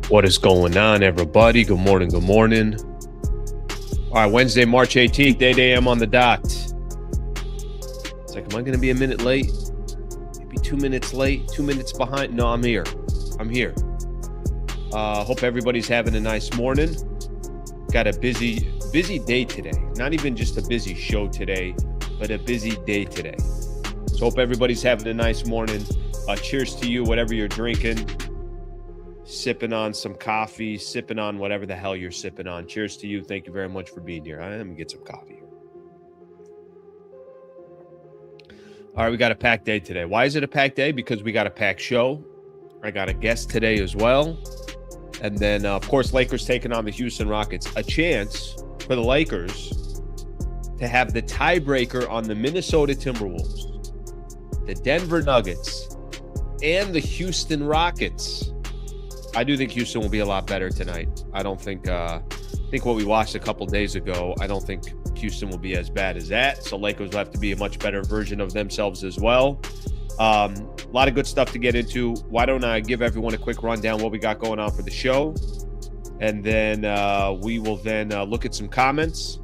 What is going on, everybody? Good morning, good morning. All right, Wednesday, March 18th, 8 a.m. on the dot. It's like, am I going to be a minute late? Maybe 2 minutes late, 2 minutes behind? No, I'm here. I'm here. Hope everybody's having a nice morning. Got a busy day today. Not even just a busy show today, but a busy day today. So hope everybody's having a nice morning. Cheers to you, whatever you're drinking. Sipping on some coffee, sipping on whatever the hell you're sipping on. Cheers to you. Thank you very much for being here. I'm going to get some coffee here. All right, we got a packed day today. Why is it a packed day? Because we got a packed show. I got a guest today as well. And then, of course, Lakers taking on the Houston Rockets. A chance for the Lakers to have the tiebreaker on the Minnesota Timberwolves, the Denver Nuggets, and the Houston Rockets. I do think Houston will be a lot better tonight. I don't think I think what we watched a couple days ago, I don't think Houston will be as bad as that. So Lakers will have to be a much better version of themselves as well. A lot of good stuff to get into. Why don't I give everyone a quick rundown what we got going on for the show? And then we will then look at some comments,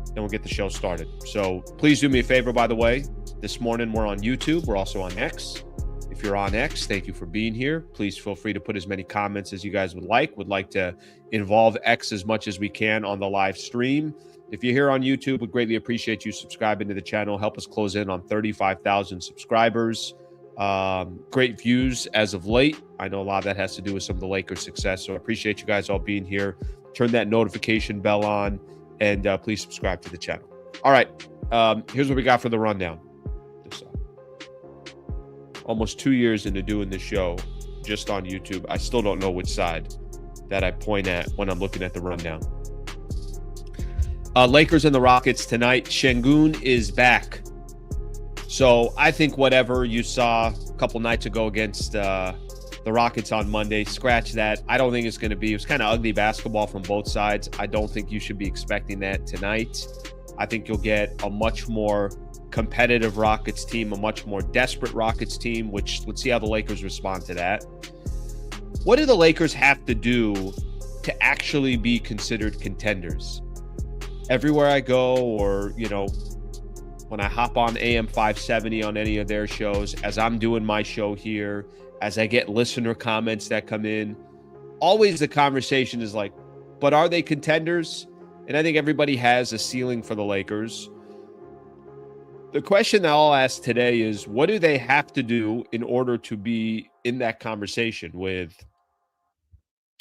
and we'll get the show started. So please do me a favor, by the way. This morning we're on YouTube. We're also on X. If you're on X, thank you for being here. Please feel free to put as many comments as you guys would like. Would like to involve X as much as we can on the live stream. If you're here on YouTube, we'd greatly appreciate you subscribing to the channel. Help us close in on 35,000 subscribers. Great views as of late. I know a lot of that has to do with some of the Lakers' success. So I appreciate you guys all being here. Turn that notification bell on, and please subscribe to the channel. All right, here's what we got for the rundown. Almost 2 years into doing this show just on YouTube, I still don't know which side that I point at when I'm looking at the rundown. Lakers and the Rockets tonight. Sengun is back. So I think whatever you saw a couple nights ago against the Rockets on Monday, scratch that. I don't think it's going to be. It was kind of ugly basketball from both sides. I don't think you should be expecting that tonight. I think you'll get a much more competitive Rockets team, a much more desperate Rockets team, which let's see how the Lakers respond to that. What do the Lakers have to do to actually be considered contenders? Everywhere I go, or, you know, when I hop on AM 570 on any of their shows, as I'm doing my show here, as I get listener comments that come in, always the conversation is like, but are they contenders? And I think everybody has a ceiling for the Lakers. The question that I'll ask today is, what do they have to do in order to be in that conversation with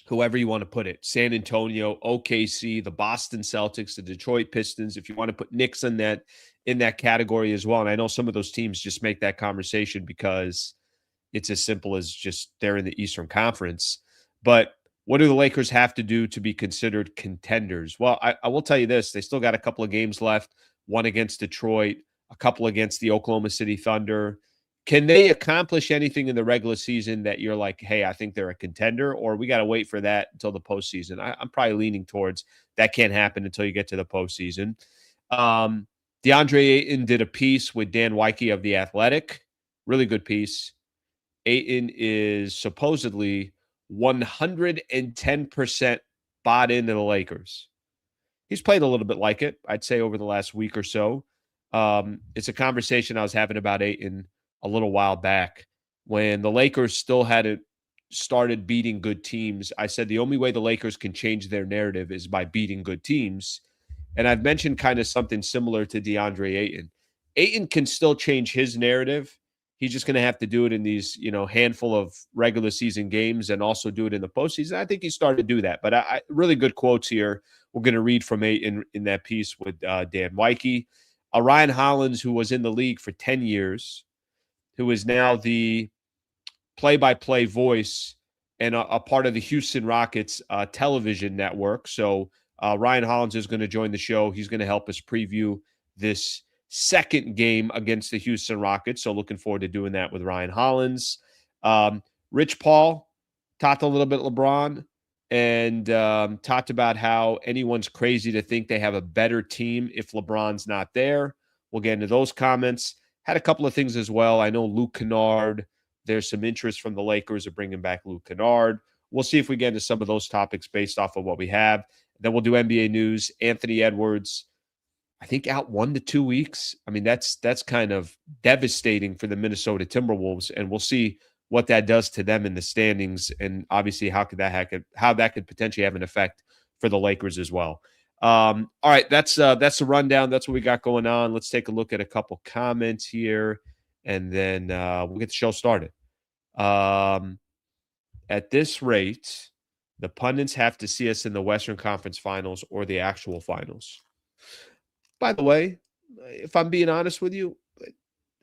whoever you want to put it? San Antonio, OKC, the Boston Celtics, the Detroit Pistons, if you want to put Knicks in that category as well. And I know some of those teams just make that conversation because it's as simple as just they're in the Eastern Conference. But what do the Lakers have to do to be considered contenders? Well, I will tell you this. They still got a couple of games left, one against Detroit, a couple against the Oklahoma City Thunder. Can they accomplish anything in the regular season that you're like, hey, I think they're a contender, or we got to wait for that until the postseason? I'm probably leaning towards that can't happen until you get to the postseason. Deandre Ayton did a piece with Dan Wyke of The Athletic. Really good piece. Ayton is supposedly 110% bought into the Lakers. He's played a little bit like it, I'd say, over the last week or so. It's a conversation I was having about Ayton a little while back when the Lakers still hadn't started beating good teams. I said the only way the Lakers can change their narrative is by beating good teams. And I've mentioned kind of something similar to DeAndre Ayton. Ayton can still change his narrative. He's just going to have to do it in these, handful of regular season games and also do it in the postseason. I think he started to do that. But really good quotes here. We're going to read from Ayton in that piece with Dan Wyke. Ryan Hollins, who was in the league for 10 years, who is now the play-by-play voice and a part of the Houston Rockets television network. So Ryan Hollins is going to join the show. He's going to help us preview this second game against the Houston Rockets. So looking forward to doing that with Ryan Hollins. Rich Paul talked a little bit LeBron and talked about how anyone's crazy to think they have a better team if LeBron's not there. We'll get into those comments. Had a couple of things as well. I know Luke Kennard, there's some interest from the Lakers of bringing back Luke Kennard. we'll see if we get into some of those topics based off of what we have. Then we'll do NBA news. Anthony Edwards, I think out 1 to 2 weeks. I mean, that's kind of devastating for the Minnesota Timberwolves, and we'll see what that does to them in the standings, and obviously how that could potentially have an effect for the Lakers as well. All right, that's the rundown. That's what we got going on. Let's take a look at a couple comments here, and then we'll get the show started. At this rate, the pundits have to see us in the Western Conference Finals or the actual finals. By the way, if I'm being honest with you,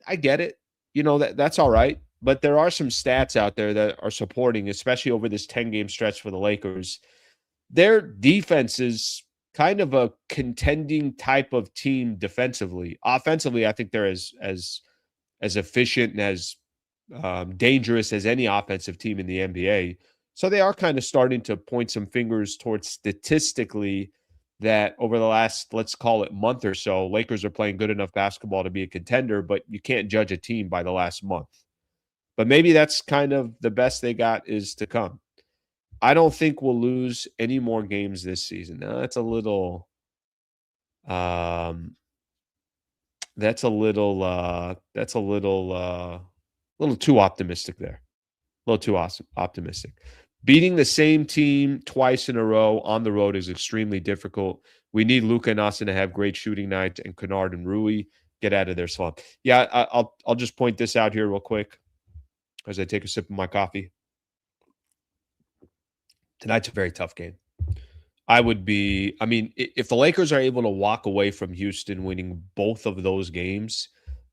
I get it. That's all right. But there are some stats out there that are supporting, especially over this 10-game stretch for the Lakers. Their defense is kind of a contending type of team defensively. Offensively, I think they're as efficient and as dangerous as any offensive team in the NBA. So they are kind of starting to point some fingers towards statistically that over the last, let's call it month or so, Lakers are playing good enough basketball to be a contender, but you can't judge a team by the last month. But maybe that's kind of the best they got is to come. I don't think we'll lose any more games this season. Now, that's a little too optimistic there. A little too optimistic. Beating the same team twice in a row on the road is extremely difficult. We need Luka and Austin to have great shooting nights, and Kennard and Rui get out of their slump. Yeah, I'll just point this out here real quick as I take a sip of my coffee. Tonight's a very tough game. If the Lakers are able to walk away from Houston winning both of those games,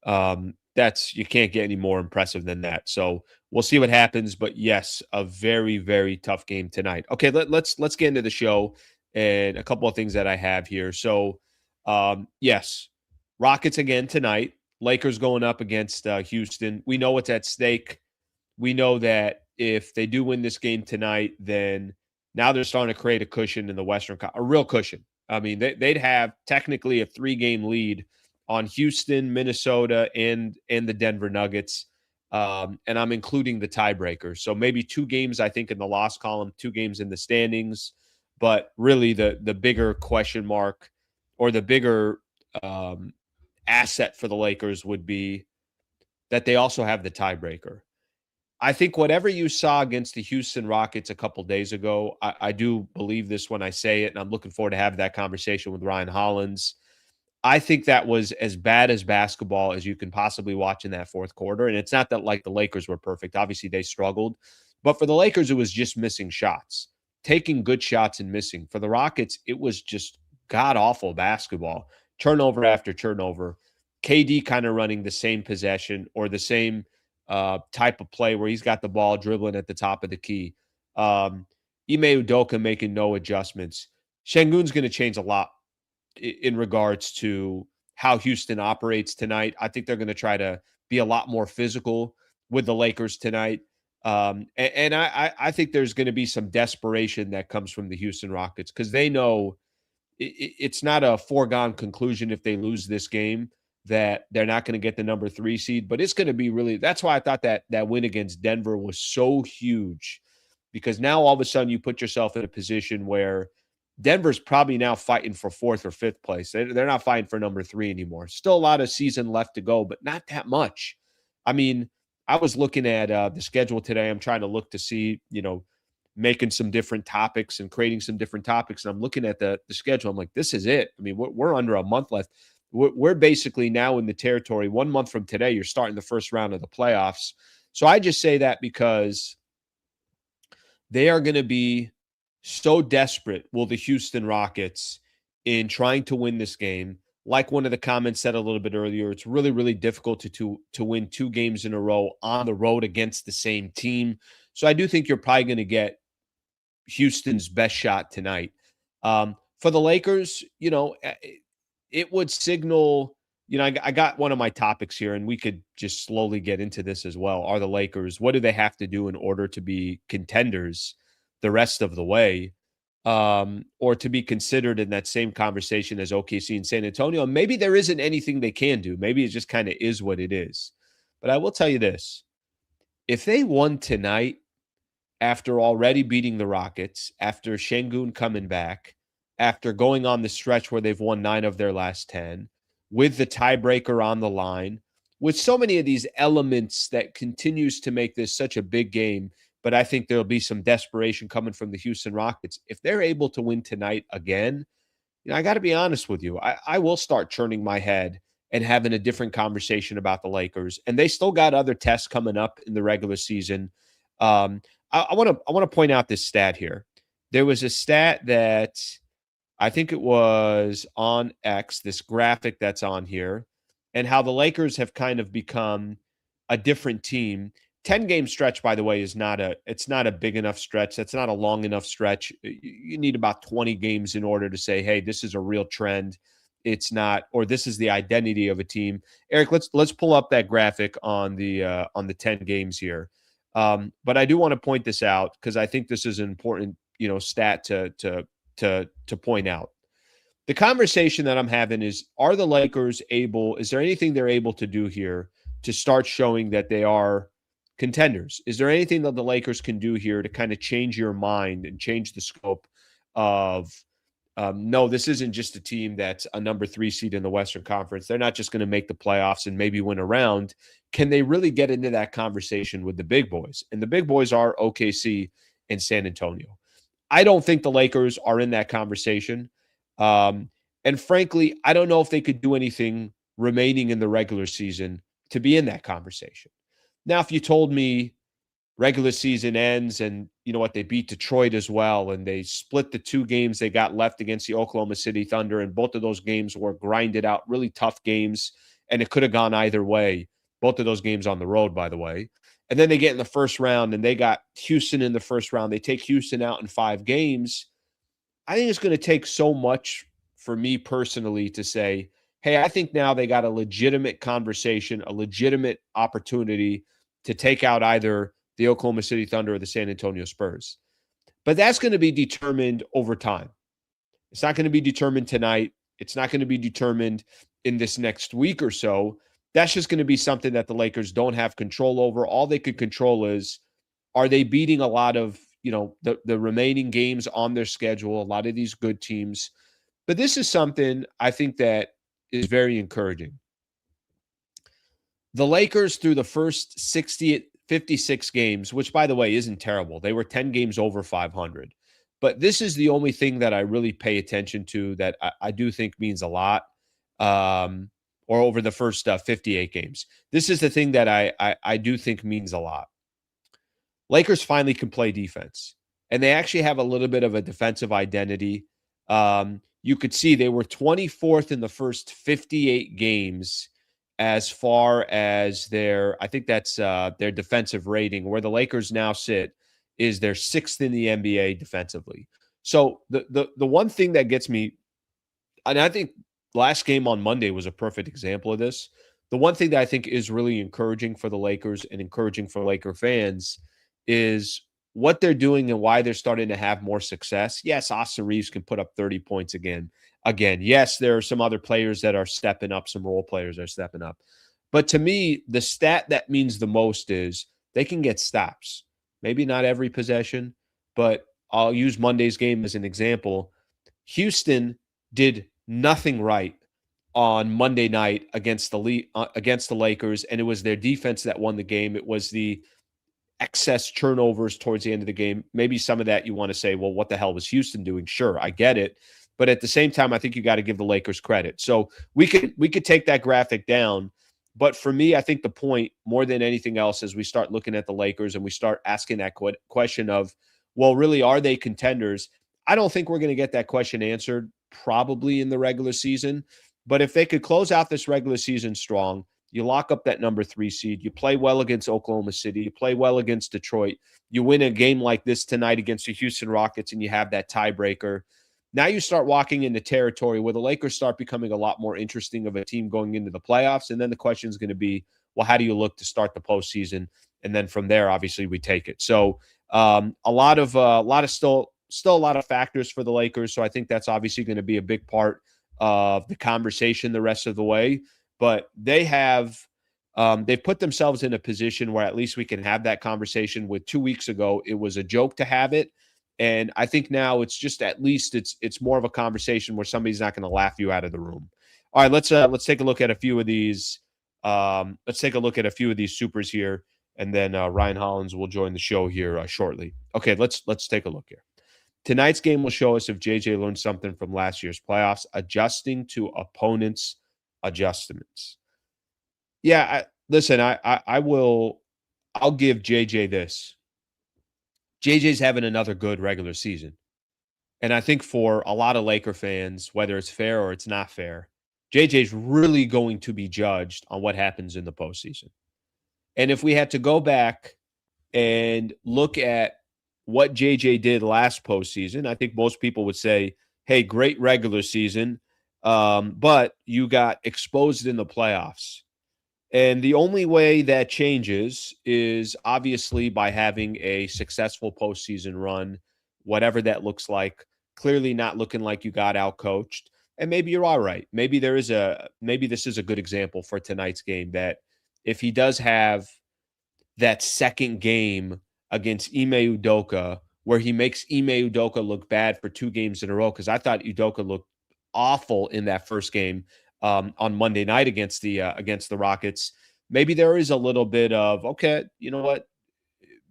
you can't get any more impressive than that. So we'll see what happens. But yes, a very, very tough game tonight. Okay, let's get into the show and a couple of things that I have here. So yes, Rockets again tonight. Lakers going up against Houston. We know what's at stake. We know that if they do win this game tonight, then now they're starting to create a cushion in the Western, a real cushion. I mean, they'd have technically a 3-game lead on Houston, Minnesota, and the Denver Nuggets. And I'm including the tiebreaker. So maybe 2 games, I think, in the loss column, 2 games in the standings. But really the bigger question mark or the bigger asset for the Lakers would be that they also have the tiebreaker. I think whatever you saw against the Houston Rockets a couple days ago, I do believe this when I say it, and I'm looking forward to having that conversation with Ryan Hollins. I think that was as bad as basketball as you can possibly watch in that fourth quarter. And it's not that like the Lakers were perfect. Obviously, they struggled. But for the Lakers, it was just missing shots, taking good shots and missing. For the Rockets, it was just god-awful basketball, turnover after turnover. KD kind of running the same possession or the same type of play where he's got the ball dribbling at the top of the key. Ime Udoka making no adjustments. Sengun's going to change a lot in regards to how Houston operates tonight. I think they're going to try to be a lot more physical with the Lakers tonight. And I think there's going to be some desperation that comes from the Houston Rockets because they know it's not a foregone conclusion if they lose this game that they're not going to get the number 3 seed, but it's going to be really, that's why I thought that win against Denver was so huge, because now all of a sudden you put yourself in a position where Denver's probably now fighting for 4th or 5th place. They're not fighting for number 3 anymore. Still a lot of season left to go, but not that much. I mean, I was looking at the schedule today. I'm trying to look to see, making some different topics and creating some different topics. And I'm looking at the schedule. I'm like, this is it. I mean, we're under a month left. We're basically now in the territory. 1 month from today, you're starting the first round of the playoffs. So I just say that because they are going to be so desperate, the Houston Rockets, in trying to win this game. Like one of the comments said a little bit earlier, it's really, really difficult to win 2 games in a row on the road against the same team. So I do think you're probably going to get Houston's best shot tonight. For the Lakers, it would signal, I got one of my topics here, and we could just slowly get into this as well. Are the Lakers, what do they have to do in order to be contenders the rest of the way, or to be considered in that same conversation as OKC and San Antonio? Maybe there isn't anything they can do. Maybe it just kind of is what it is. But I will tell you this. If they won tonight after already beating the Rockets, after Sengun coming back, after going on the stretch where they've won 9 of their last 10, with the tiebreaker on the line, with so many of these elements that continues to make this such a big game. But I think there'll be some desperation coming from the Houston Rockets. If they're able to win tonight again, I got to be honest with you. I will start churning my head and having a different conversation about the Lakers. And they still got other tests coming up in the regular season. I want to point out this stat here. There was a stat that I think it was on X, this graphic that's on here, and how the Lakers have kind of become a different team. 10-game stretch, by the way, it's not a big enough stretch. That's not a long enough stretch. You need about 20 games in order to say, hey, this is a real trend. It's not, or this is the identity of a team. Eric, let's pull up that graphic on the 10 games here. But I do want to point this out because I think this is an important, stat to point out. The conversation that I'm having is, are the Lakers able, is there anything they're able to do here to start showing that they are contenders? Is there anything that the Lakers can do here to kind of change your mind and change the scope of, no, this isn't just a team that's a number 3 seed in the Western Conference. They're not just going to make the playoffs and maybe win a round. Can they really get into that conversation with the big boys? And the big boys are OKC and San Antonio. I don't think the Lakers are in that conversation. And frankly, I don't know if they could do anything remaining in the regular season to be in that conversation. Now, if you told me regular season ends and you know what, they beat Detroit as well, and they split the 2 games they got left against the Oklahoma City Thunder, and both of those games were grinded out, really tough games, and it could have gone either way. Both of those games on the road, by the way. And then they get in the first round, and they got Houston in the first round. They take Houston out in 5 games. I think it's going to take so much for me personally to say, hey, I think now they got a legitimate conversation, a legitimate opportunity to take out either the Oklahoma City Thunder or the San Antonio Spurs. But that's going to be determined over time. It's not going to be determined tonight. It's not going to be determined in this next week or so. That's just going to be something that the Lakers don't have control over. All they could control is, are they beating a lot of, the remaining games on their schedule, a lot of these good teams. But this is something I think that is very encouraging. The Lakers, through the first 56 games, which, by the way, isn't terrible. They were 10 games over 500. But this is the only thing that I really pay attention to that I do think means a lot. Or over the first 58 games. This is the thing that I do think means a lot. Lakers finally can play defense, and they actually have a little bit of a defensive identity. You could see they were 24th in the first 58 games as far as their defensive rating. Where the Lakers now sit is they're 6th in the NBA defensively. So the one thing that gets me, and I think last game on Monday was a perfect example of this. The one thing that I think is really encouraging for the Lakers and encouraging for Laker fans is what they're doing and why they're starting to have more success. Yes, Austin Reeves can put up 30 points again. Yes, there are some other players that are stepping up, some role players are stepping up. But to me, the stat that means the most is they can get stops. Maybe not every possession, but I'll use Monday's game as an example. Houston did nothing right on Monday night against the Lakers, and it was their defense that won the game. It was the excess turnovers towards the end of the game. Maybe some of that you want to say, well, what the hell was Houston doing? Sure, I get it. But at the same time, I think you got to give the Lakers credit. So we could take that graphic down. But for me, I think the point more than anything else is we start looking at the Lakers and we start asking that question of, well, really, are they contenders? I don't think we're going to get that question answered probably in the regular season. But if they could close out this regular season strong, you lock up that number 3 seed, you play well against Oklahoma City, you play well against Detroit, you win a game like this tonight against the Houston Rockets, and you have that tiebreaker. Now you start walking into territory where the Lakers start becoming a lot more interesting of a team going into the playoffs. And then the question is going to be, well, how do you look to start the postseason? And then from there, obviously, we take it. So still a lot of factors for the Lakers. So I think that's obviously going to be a big part of the conversation the rest of the way. But they have They've put themselves in a position where at least we can have that conversation. With 2 weeks ago, it was a joke to have it. And I think now it's just at least it's more of a conversation where somebody's not going to laugh you out of the room. All right, let's take a look at a few of these. Let's take a look at a few of these supers here, and then Ryan Hollins will join the show here shortly. Okay, let's take a look here. Tonight's game will show us if JJ learned something from last year's playoffs, adjusting to opponents' adjustments. Yeah, listen, I'll give JJ this. JJ's having another good regular season. And I think for a lot of Laker fans, whether it's fair or it's not fair, JJ's really going to be judged on what happens in the postseason. And if we had to go back and look at what JJ did last postseason, I think most people would say, hey, great regular season, but you got exposed in the playoffs. And the only way that changes is obviously by having a successful postseason run, whatever that looks like. Clearly not looking like you got outcoached. And maybe you're all right. Maybe this is a good example for tonight's game, that if he does have that second game against Ime Udoka, where he makes Ime Udoka look bad for 2 games in a row, because I thought Udoka looked awful in that first game on Monday night against the Rockets. Maybe there is a little bit of, okay, you know what?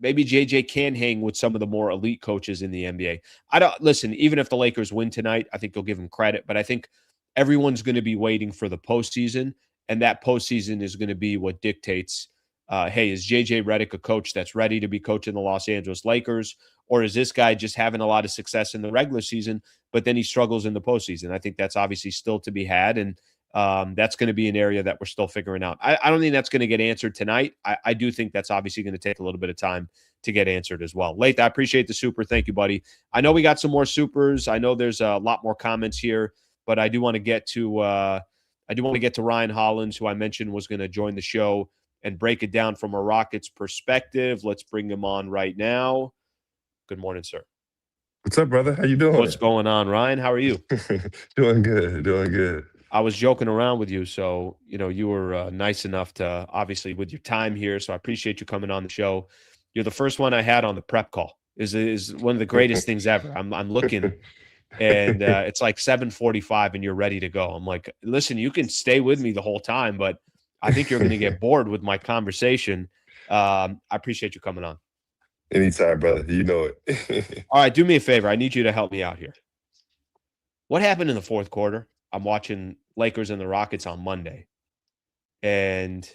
Maybe JJ can hang with some of the more elite coaches in the NBA. I don't listen, even if the Lakers win tonight, I think you'll give them credit, but I think everyone's going to be waiting for the postseason, and that postseason is going to be what dictates, hey, is JJ Redick a coach that's ready to be coaching the Los Angeles Lakers, or is this guy just having a lot of success in the regular season, but then he struggles in the postseason? I think that's obviously still to be had, and that's going to be an area that we're still figuring out. I don't think that's going to get answered tonight. I do think that's obviously going to take a little bit of time to get answered as well. Lathe, I appreciate the super. Thank you, buddy. I know we got some more supers. I know there's a lot more comments here, but I do want to get to Ryan Hollins, who I mentioned was going to join the show and break it down from a Rockets perspective. Let's bring him on right now. Good morning, sir. What's up, brother? How you doing? What's going on, Ryan? How are you? Doing good. I was joking around with you, so you were nice enough to, obviously, with your time here. So I appreciate you coming on the show. You're the first one I had on the prep call. Is one of the greatest things ever. I'm looking, and it's like 7:45, and you're ready to go. I'm like, listen, you can stay with me the whole time, but I think you're going to get bored with my conversation. I appreciate you coming on. Anytime, brother. You know it. All right, do me a favor. I need you to help me out here. What happened in the fourth quarter? I'm watching Lakers and the Rockets on Monday, and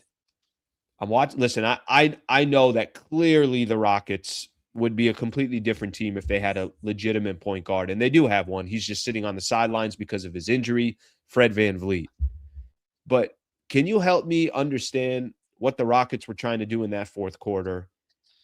I'm watching. Listen, I know that clearly the Rockets would be a completely different team if they had a legitimate point guard, and they do have one. He's just sitting on the sidelines because of his injury, Fred VanVleet. But can you help me understand what the Rockets were trying to do in that fourth quarter?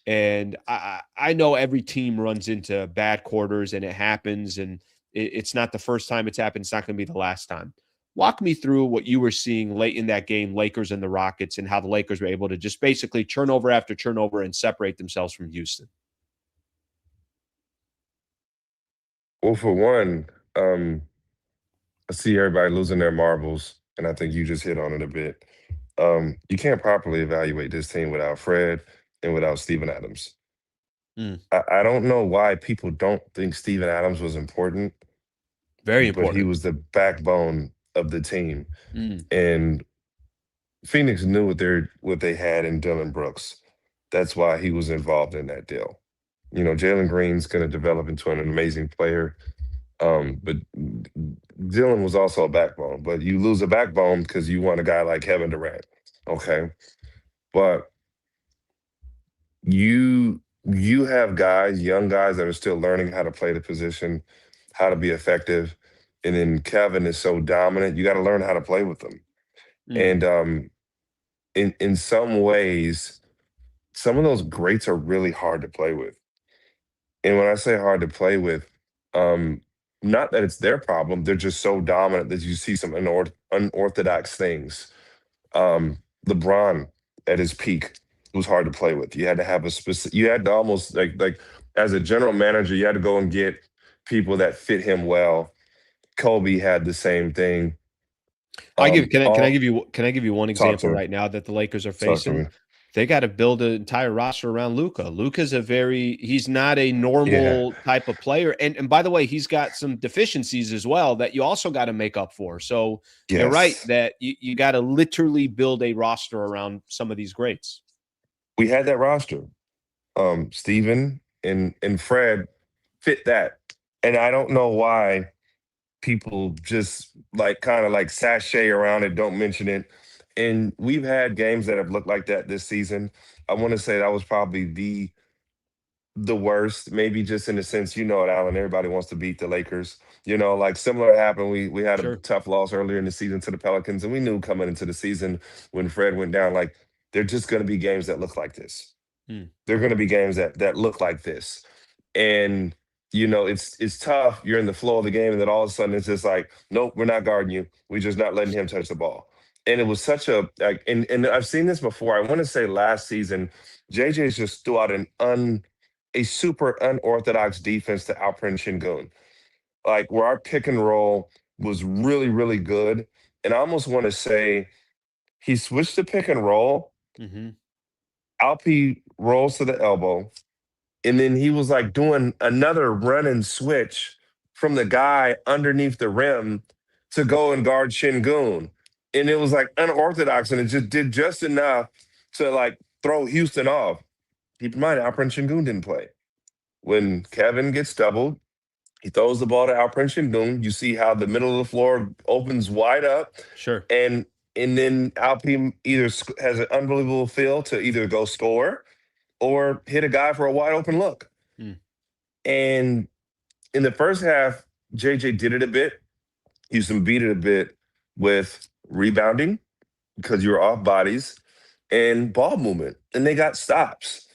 And I know every team runs into bad quarters, and it happens, and it's not the first time it's happened. It's not going to be the last time. Walk me through what you were seeing late in that game, Lakers and the Rockets, and how the Lakers were able to just basically turnover after turnover and separate themselves from Houston. Well, for one, I see everybody losing their marbles, and I think you just hit on it a bit. You can't properly evaluate this team without Fred and without Steven Adams. Mm. I don't know why people don't think Steven Adams was important. Very But important. he was the backbone of the team. Mm. And Phoenix knew what they had in Dylan Brooks. That's why he was involved in that deal. Jalen Green's going to develop into an amazing player. But Dylan was also a backbone. But you lose a backbone because you want a guy like Kevin Durant. Okay. But you have young guys that are still learning how to play the position, how to be effective. And then Kevin is so dominant, you got to learn how to play with them. Mm. And in some ways, some of those greats are really hard to play with. And when I say hard to play with, not that it's their problem, they're just so dominant that you see some unorthodox things. LeBron at his peak was hard to play with. You had to have you had to almost like as a general manager, you had to go and get people that fit him well. Kobe had the same thing. Can I All give you one talk to example me. right now that the Lakers are Talk to facing? me. They got to build an entire roster around Luca. He's not a Yeah. normal type of player. And by the way, he's got some deficiencies as well that you also got to make up for. So you're right Yes. that you got to literally build a roster around some of these greats. We had that roster. Steven and Fred fit that. And I don't know why people just like kind of like sashay around it, don't mention it. And we've had games that have looked like that this season. I want to say that was probably the worst, maybe just in the sense, you know it, Alan. Everybody wants to beat the Lakers. Like similar happened. We had a Sure. tough loss earlier in the season to the Pelicans, and we knew coming into the season when Fred went down, like they're just going to be games that look like this. Hmm. They're going to be games that look like this, and it's tough. You're in the flow of the game, and then all of a sudden it's just like, nope, we're not guarding you. We're just not letting him touch the ball. And it was such a like, and I've seen this before. I want to say last season, JJ's just threw out a super unorthodox defense to Alperen Şengün, like where our pick and roll was really, really good. And I almost want to say he switched to pick and roll. Mm-hmm. Alpi rolls to the elbow, and then he was like doing another run and switch from the guy underneath the rim to go and guard Şengün. And it was like unorthodox, and it just did just enough to like throw Houston off. Keep in mind, Alperen Şengün didn't play. When Kevin gets doubled, he throws the ball to Alperen Şengün. You see how the middle of the floor opens wide up, Sure. and then Alpine either has an unbelievable feel to either go score or hit a guy for a wide open look. Hmm. And in the first half, JJ did it a bit. Houston beat it a bit with rebounding because you were off bodies and ball movement, and they got stops.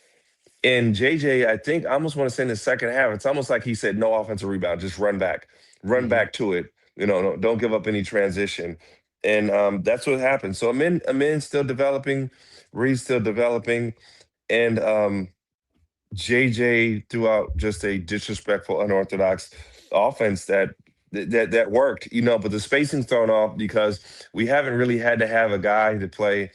And JJ, I think, I almost want to say in the second half, it's almost like he said, no offensive rebound, just run Mm-hmm. back to it. No, don't give up any transition. And that's what happened. So Amin still developing, Reed's still developing, and JJ threw out just a disrespectful, unorthodox offense that worked, but the spacing's thrown off because we haven't really had to have a guy to play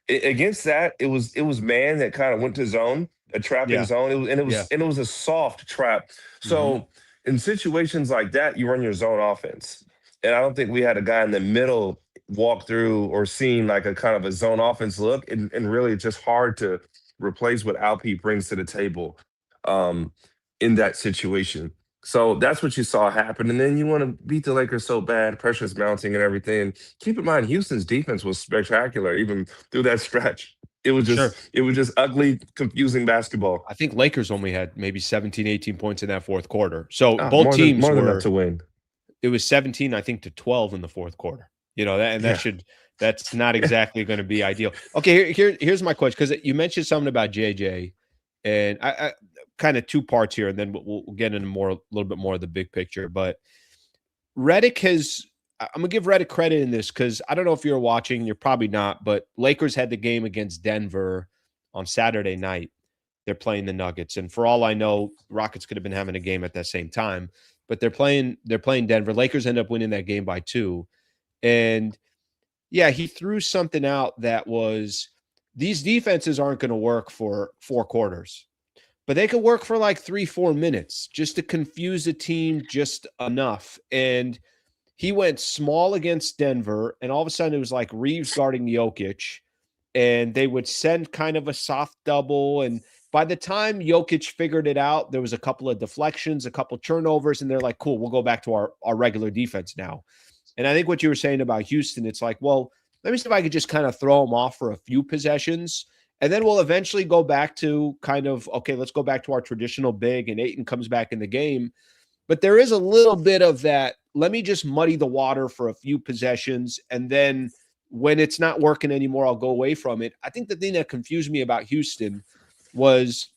against that. It was man that kind of went to zone, a trapping Yeah. zone. It was and it Yeah. was and it was a soft trap. Mm-hmm. So in situations like that, you run your zone offense, and I don't think we had a guy in the middle walk through or seen like a kind of a zone offense look, and really it's just hard to replace what Alpe brings to the table um, in that situation. So that's what you saw happen. And then you want to beat the Lakers so bad, pressure's mounting and everything. Keep in mind, Houston's defense was spectacular, even through that stretch. Sure. It was just ugly, confusing basketball. I think Lakers only had maybe 17, 18 points in that fourth quarter. So Ah, both teams more than enough were, to win. it was 17, I think, to 12 in the fourth quarter. Yeah. That's not Yeah. exactly going to be ideal. Okay, here's my question, because you mentioned something about JJ, and I kind of two parts here, and then we'll get into a little bit more of the big picture. But I'm gonna give Redick credit in this because I don't know if you're watching, you're probably not, but Lakers had the game against Denver on Saturday night. They're playing the Nuggets, and for all I know, Rockets could have been having a game at that same time. But they're playing Denver. Lakers end up winning that game by 2. And yeah, he threw something out that was, these defenses aren't going to work for 4 quarters, but they could work for like 3-4 minutes just to confuse the team just enough. And he went small against Denver, and all of a sudden it was like Reeves guarding Jokic, and they would send kind of a soft double. And by the time Jokic figured it out, there was a couple of deflections, a couple turnovers, and they're like, cool, we'll go back to our regular defense now. And I think what you were saying about Houston, it's like, well, let me see if I could just kind of throw them off for a few possessions. And then we'll eventually go back to kind of, okay, let's go back to our traditional big, and Ayton comes back in the game. But there is a little bit of that. Let me just muddy the water for a few possessions. And then when it's not working anymore, I'll go away from it. I think the thing that confused me about Houston was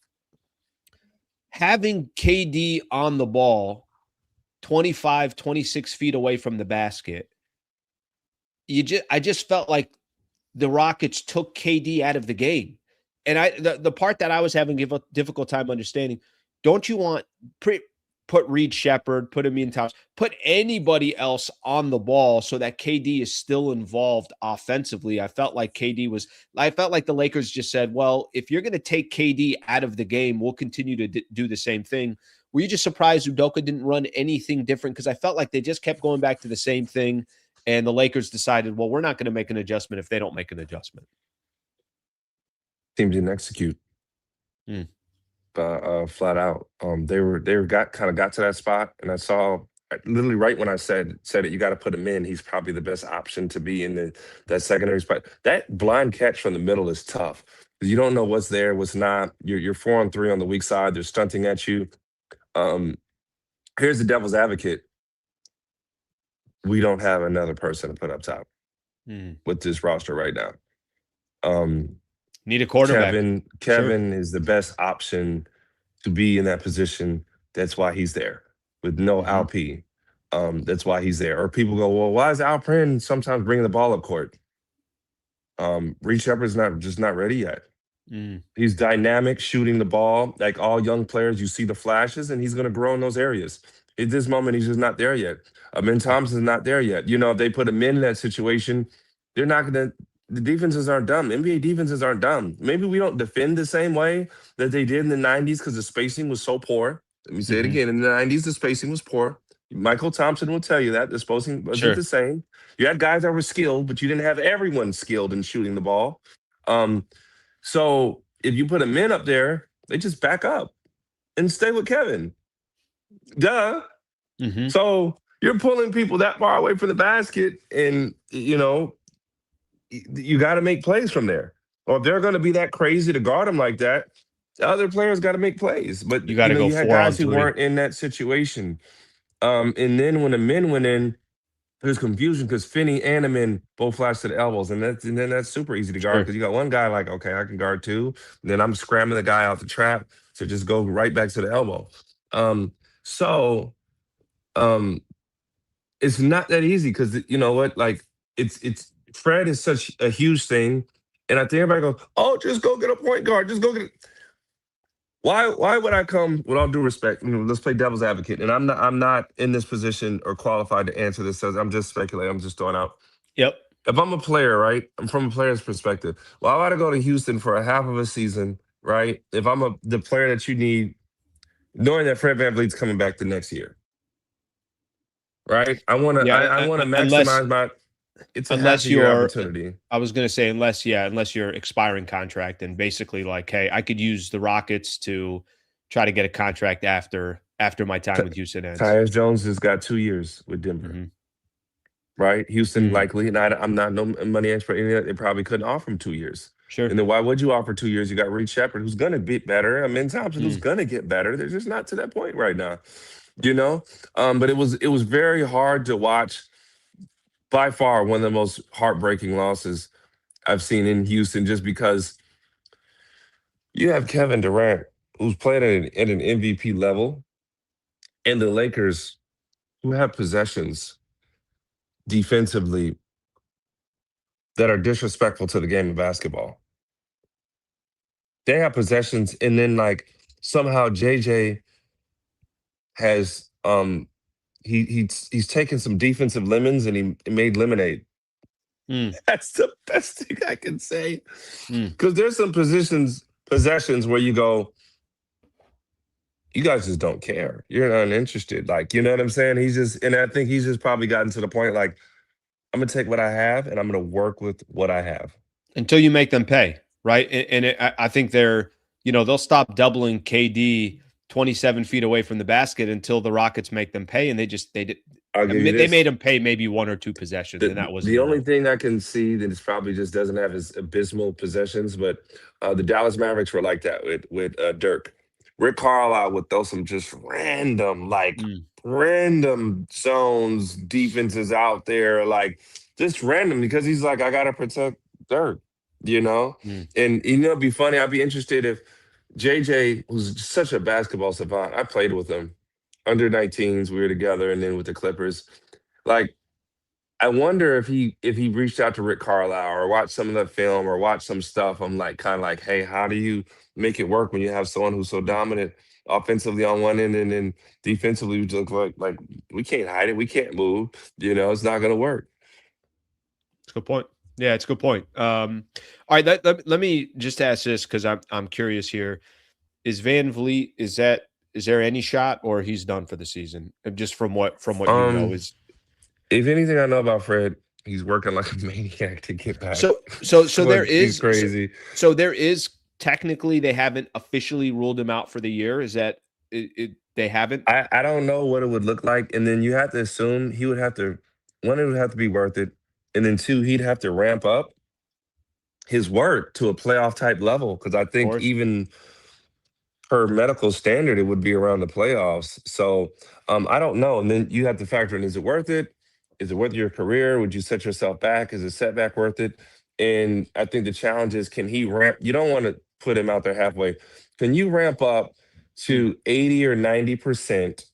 having KD on the ball 25, 26 feet away from the basket. I just felt like the Rockets took KD out of the game. And the part that I was having a difficult time understanding, don't you want put Reed Shepherd, put Amin Thomas, put anybody else on the ball so that KD is still involved offensively. I felt like the Lakers just said, well, if you're going to take KD out of the game, we'll continue to do the same thing. Were you just surprised Udoka didn't run anything different? Because I felt like they just kept going back to the same thing, and the Lakers decided, well, we're not going to make an adjustment if they don't make an adjustment. Team didn't execute. Flat out. They got to that spot, and I saw literally right when I said it, you got to put him in. He's probably the best option to be in that secondary spot. That blind catch from the middle is tough because you don't know what's there, what's not. You're 4-on-3 on the weak side. They're stunting at you. Here's the devil's advocate. We don't have another person to put up top with this roster right now. Need a quarterback. Kevin is the best option to be in that position. That's why he's there with no LP. That's why he's there. Or people go, well, why is Alperen sometimes bringing the ball up court? Reed Shepherd's not ready yet. He's dynamic, shooting the ball. Like all young players, you see the flashes, and he's going to grow in those areas. At this moment, he's just not there yet. Amin Thompson's not there yet. If they put him in that situation, they're not going to. The defenses aren't dumb. NBA defenses aren't dumb. Maybe we don't defend the same way that they did in the 90s because the spacing was so poor. Let me say it again. In the 90s, the spacing was poor. Michael Thompson will tell you that. The spacing wasn't the same. You had guys that were skilled, but you didn't have everyone skilled in shooting the ball. So if you put a men up there, they just back up and stay with Kevin. Duh. So you're pulling people that far away from the basket, and you got to make plays from there. Or if they're going to be that crazy to guard them like that, the other players got to make plays. But you got to go. You had guys who weren't in that situation. And then when the men went in, there's confusion because Finney and Amin both flash to the elbows, and then that's super easy to guard because you got one guy like, okay, I can guard two. And then I'm scrambling the guy out the trap to just go right back to the elbow. It's not that easy because you know what, like it's Fred is such a huge thing, and I think everybody goes, oh, just go get a point guard, just go get it. Why would I come, with all due respect, let's play devil's advocate, and I'm not in this position or qualified to answer this, so I'm just speculating, I'm just throwing out. Yep. If I'm a player, right, I'm from a player's perspective, why would I go to Houston for a half of a season, right, if I'm the player that you need, knowing that Fred VanVleet's coming back the next year, right? I want to maximize it's unless you're opportunity. I was going to say unless you're expiring contract and basically like, hey, I could use the Rockets to try to get a contract after my time with Houston ends. Tyus Jones has got 2 years with Denver, right? Houston likely, and I'm not no money expert. They probably couldn't offer him 2 years. Sure. And then why would you offer 2 years? You got Reed Shepherd, who's going to be better. Amin Thompson, who's going to get better. They're just not to that point right now, But it was very hard to watch. By far, one of the most heartbreaking losses I've seen in Houston, just because you have Kevin Durant, who's played at an MVP level, and the Lakers, who have possessions defensively that are disrespectful to the game of basketball. They have possessions, and then like somehow JJ has he's taken some defensive lemons and he made lemonade. That's the best thing I can say. Because there's some possessions where you go, you guys just don't care. You're uninterested. Like, you know what I'm saying? I think he's just probably gotten to the point like, I'm gonna take what I have and I'm gonna work with what I have. Until you make them pay, right? I think they'll stop doubling KD 27 feet away from the basket until the Rockets make them pay, and they made them pay maybe one or two possessions, and that was the only thing I can see that is probably just doesn't have as abysmal possessions. But the Dallas Mavericks were like that with Dirk. Rick Carlisle would throw some just random zones, defenses out there, like just random because he's like, I gotta protect Dirk, And it'd be funny. I'd be interested if JJ, who's such a basketball savant, I played with him under 19s. We were together, and then with the Clippers. Like, I wonder if he reached out to Rick Carlisle or watched some of the film or watched some stuff. I'm like, kind of like, hey, how do you make it work when you have someone who's so dominant offensively on one end, and then defensively we just look like we can't hide it, we can't move. It's not going to work. It's a good point. Yeah, it's a good point. All right, let me just ask this because I'm curious here. Is Van Vleet, is there any shot, or he's done for the season? Just from what Um, is if anything, I know about Fred, he's working like a maniac to get back. so there He's is crazy. so there is technically they haven't officially ruled him out for the year. Is that they haven't? I don't know what it would look like, and then you have to assume he would have to, one, it would have to be worth it, and then two, he'd have to ramp up his work to a playoff type level, because I Of think course. even per medical standard, it would be around the playoffs. So I don't know. And then you have to factor in: is it worth it? Is it worth your career? Would you set yourself back? Is a setback worth it? And I think the challenge is, can he ramp? You don't want to put him out there halfway. Can you ramp up Hmm. to 80 or 90%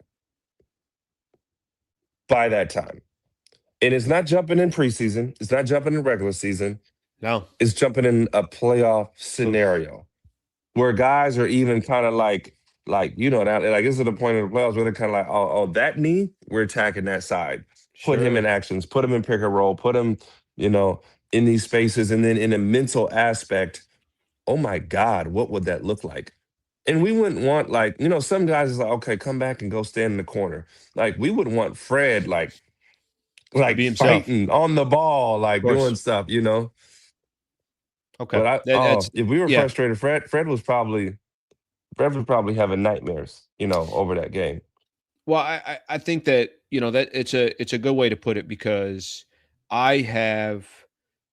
by that time? And it's not jumping in preseason, it's not jumping in regular season, No. it's jumping in a playoff Oof. scenario where guys are even kind of like like this is the point of the playoffs where they're kind of like, oh, that knee, we're attacking that side. Put him in Sure. actions, put him in pick and roll, put him, you know, in these spaces, and then in a mental aspect, oh my God, what would that look like? And we wouldn't want, like, some guys is like, okay, come back and go stand in the corner. Like, we would want Fred To like be himself. fighting on the ball, Of like doing course. stuff. Okay. But That's if we were yeah. frustrated, Fred was probably having nightmares, over that game. Well, I think that that it's a good way to put it because I have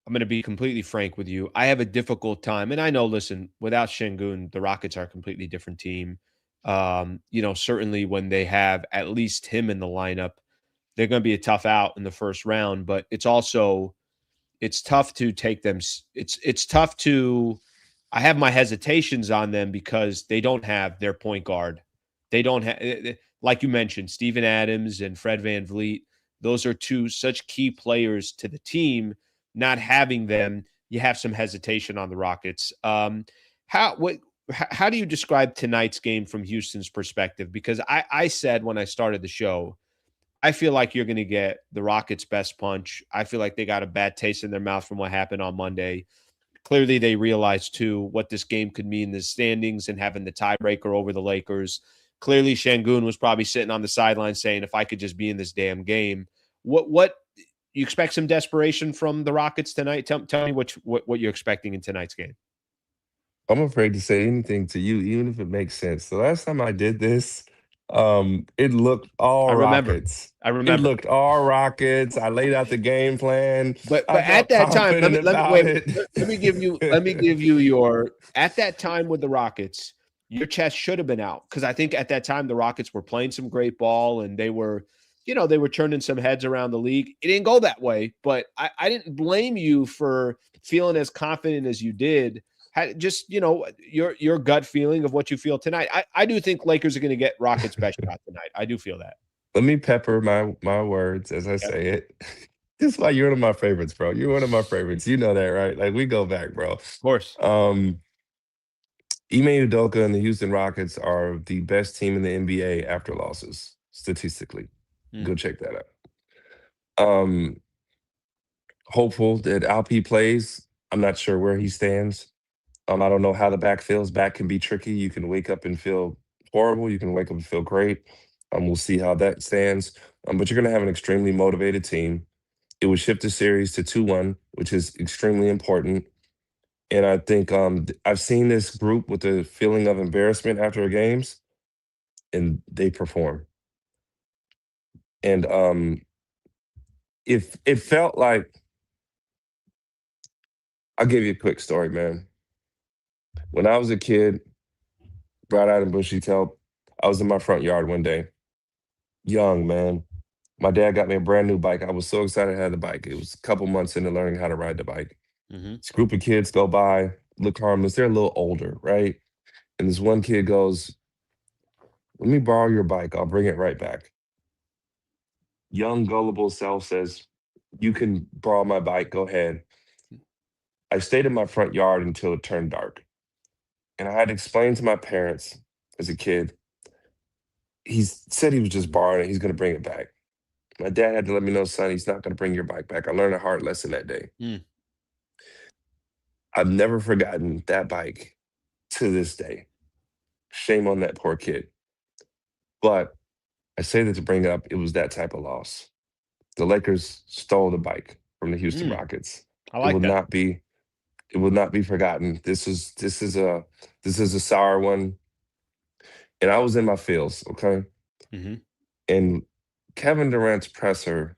I'm going to be completely frank with you. I have a difficult time, and I know. Listen, without Sengun, the Rockets are a completely different team. Certainly when they have at least him in the lineup, they're going to be a tough out in the first round. But it's tough to take them. It's tough to. I have my hesitations on them because they don't have their point guard. They don't have, like you mentioned, Steven Adams and Fred Van Vleet. Those are two such key players to the team. Not having them, you have some hesitation on the Rockets. How what how do you describe tonight's game from Houston's perspective? Because I said when I started the show, I feel like you're going to get the Rockets' best punch. I feel like they got a bad taste in their mouth from what happened on Monday. Clearly, they realized too what this game could mean in the standings and having the tiebreaker over the Lakers. Clearly, Shangun was probably sitting on the sideline saying, "If I could just be in this damn game." What you expect some desperation from the Rockets tonight? Tell me what you're expecting in tonight's game. I'm afraid to say anything to you, even if it makes sense. The last time I did this, it looked I all remember. Rockets. I It remember. looked all Rockets. I laid out the game plan. But I at felt that time, confident let me about wait. it. Let me give you your at that time with the Rockets. Your chest should have been out because I think at that time the Rockets were playing some great ball and they were turning some heads around the league. It didn't go that way, but I didn't blame you for feeling as confident as you did. Just your gut feeling of what you feel tonight. I do think Lakers are going to get Rockets' best shot tonight. I do feel that. Let me pepper my words as I Yep, say it. This is why you're one of my favorites, bro. You're one of my favorites. You know that, right? Like, we go back, bro. of course. Um, Ime Udoka and the Houston Rockets are the best team in the NBA after losses, statistically. Hmm. Go check that out. Um, Hopeful that Alp plays. I'm not sure where he stands. I don't know how the back feels. Back can be tricky. You can wake up and feel horrible. You can wake up and feel great. We'll see how that stands. But you're going to have an extremely motivated team. It would shift the series to 2-1, which is extremely important. And I think I've seen this group with the feeling of embarrassment after games, and they perform. And if it felt like, I'll give you a quick story, man. When I was a kid, bright eyed and bushy tailed, I was in my front yard one day, young man. My dad got me a brand new bike. I was so excited I had the bike. It was a couple months into learning how to ride the bike. Hmm. This group of kids go by, look harmless. They're a little older, right? And this one kid goes, "Let me borrow your bike. I'll bring it right back." Young, gullible self says, "You can borrow my bike. Go ahead." I stayed in my front yard until it turned dark. And I had to explain to my parents as a kid, he said he was just borrowing it. He's going to bring it back. My dad had to let me know, son, he's not going to bring your bike back. I learned a hard lesson that day. Mm. I've never forgotten that bike to this day. Shame on that poor kid. But I say that to bring up, it was that type of loss. The Lakers stole the bike from the Houston Mm. Rockets. I It will like that. not be it will not be forgotten. This is a sour one. And I was in my feels, okay? Mm-hmm. And Kevin Durant's presser,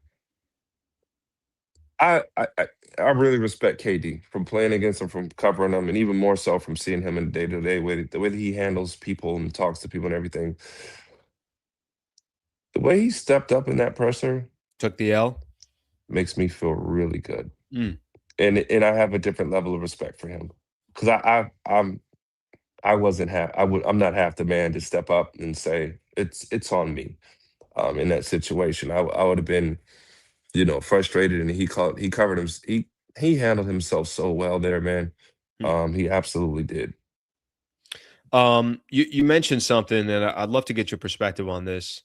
I I I I really respect KD from playing against him, from covering him, and even more so from seeing him in the day-to-day way, the way that he handles people and talks to people and everything. The way he stepped up in that presser Took the L. makes me feel really good. Mm. And I have a different level of respect for him. Because I wasn't half I'm not half the man to step up and say, it's on me in that situation. I would have been, frustrated, and he covered him. He handled himself so well there, man. Mm. He absolutely did. You mentioned something, and I'd love to get your perspective on this.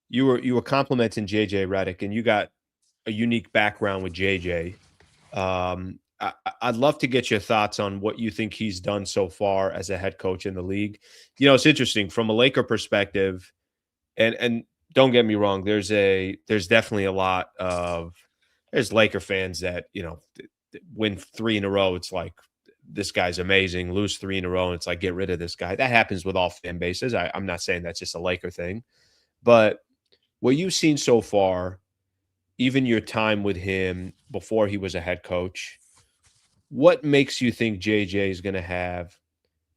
You were complimenting JJ Redick, and you got a unique background with JJ. I'd love to get your thoughts on what you think he's done so far as a head coach in the league. It's interesting from a Laker perspective, and don't get me wrong, there's definitely a lot of there's Laker fans that win three in a row. It's like this guy's amazing. Lose three in a row, and it's like get rid of this guy. That happens with all fan bases. I'm not saying that's just a Laker thing, but what you've seen so far, even your time with him before he was a head coach, what makes you think JJ is going to have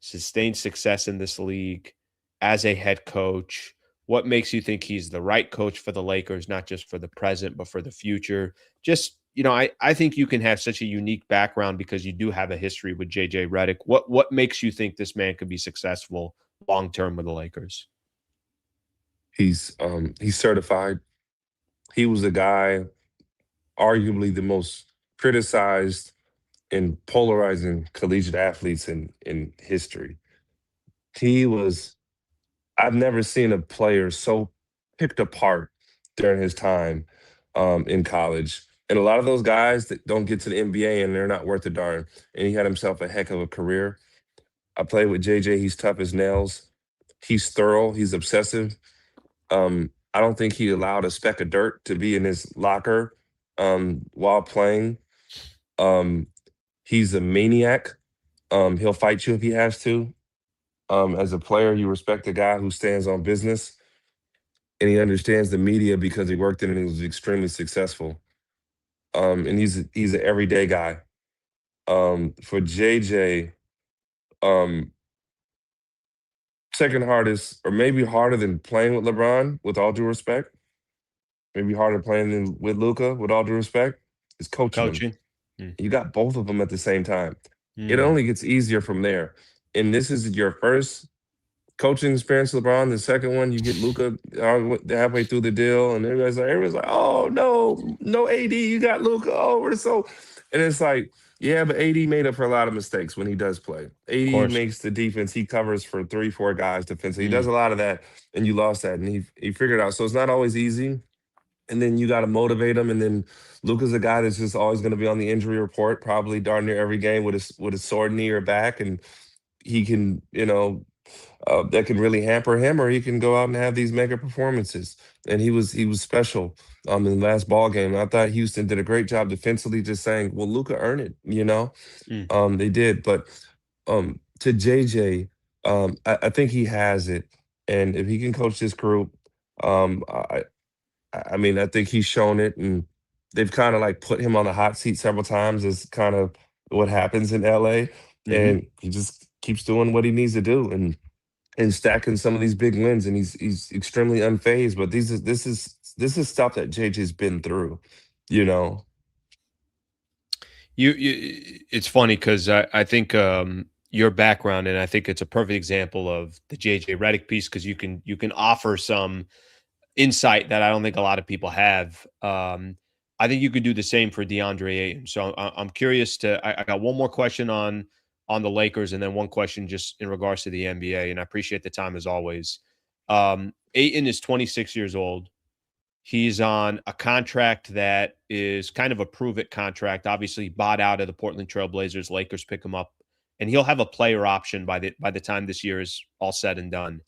sustained success in this league as a head coach? What makes you think he's the right coach for the Lakers, not just for the present, but for the future? Just, I think you can have such a unique background because you do have a history with JJ Redick. What makes you think this man could be successful long term with the Lakers? He's certified. He was a guy, arguably the most criticized and polarizing collegiate athletes in history. He was I've never seen a player so picked apart during his time in college. And a lot of those guys that don't get to the NBA and they're not worth a darn. And he had himself a heck of a career. I played with JJ. He's tough as nails. He's thorough. He's obsessive. I don't think he allowed a speck of dirt to be in his locker while playing. Um, he's a maniac. He'll fight you if he has to. As a player, you respect a guy who stands on business, and he understands the media because he worked in it and he was extremely successful. And he's an everyday guy. For JJ, um, second hardest, or maybe harder than playing with LeBron, with all due respect, maybe harder playing than with Luca, with all due respect, is coaching him. Coaching. Mm. You got both of them at the same time. It Mm. only gets easier from there. And this is your first coaching experience, LeBron. The second one, you get Luca halfway through the deal, and everybody's like, "Oh no, no AD, you got Luca. Oh, we're so," and it's like, yeah, but AD made up for a lot of mistakes when he does play. Of AD course. makes the defense. He covers for 3, 4 guys defensively. He does Mm. a lot of that, and you lost that, and he figured it out. So it's not always easy. And then you got to motivate him. And then Luca's a guy that's just always going to be on the injury report, probably darn near every game with a sore knee or back, and he can, that can really hamper him, or he can go out and have these mega performances. And he was special in the last ball game. I thought Houston did a great job defensively, just saying, "Well, Luca earned it." Mm. They did, but to JJ, I think he has it, and if he can coach this group, um, I, I mean, I think he's shown it, and they've kind of like put him on the hot seat several times. Is kind of what happens in LA, Hmm. and he just keeps doing what he needs to do, and stacking some of these big wins, and he's extremely unfazed. But this is stuff that JJ's been through, you know. It's funny because I think your background, and I think it's a perfect example of the JJ Redick piece because you can offer some insight that I don't think a lot of people have. I think you could do the same for DeAndre Ayton. So I'm curious to. I got one more question on the Lakers, and then one question just in regards to the NBA. And I appreciate the time as always. Ayton is 26 years old. He's on a contract that is kind of a prove it contract. Obviously, bought out of the Portland Trailblazers. Lakers pick him up, and he'll have a player option by the time this year is all said and done.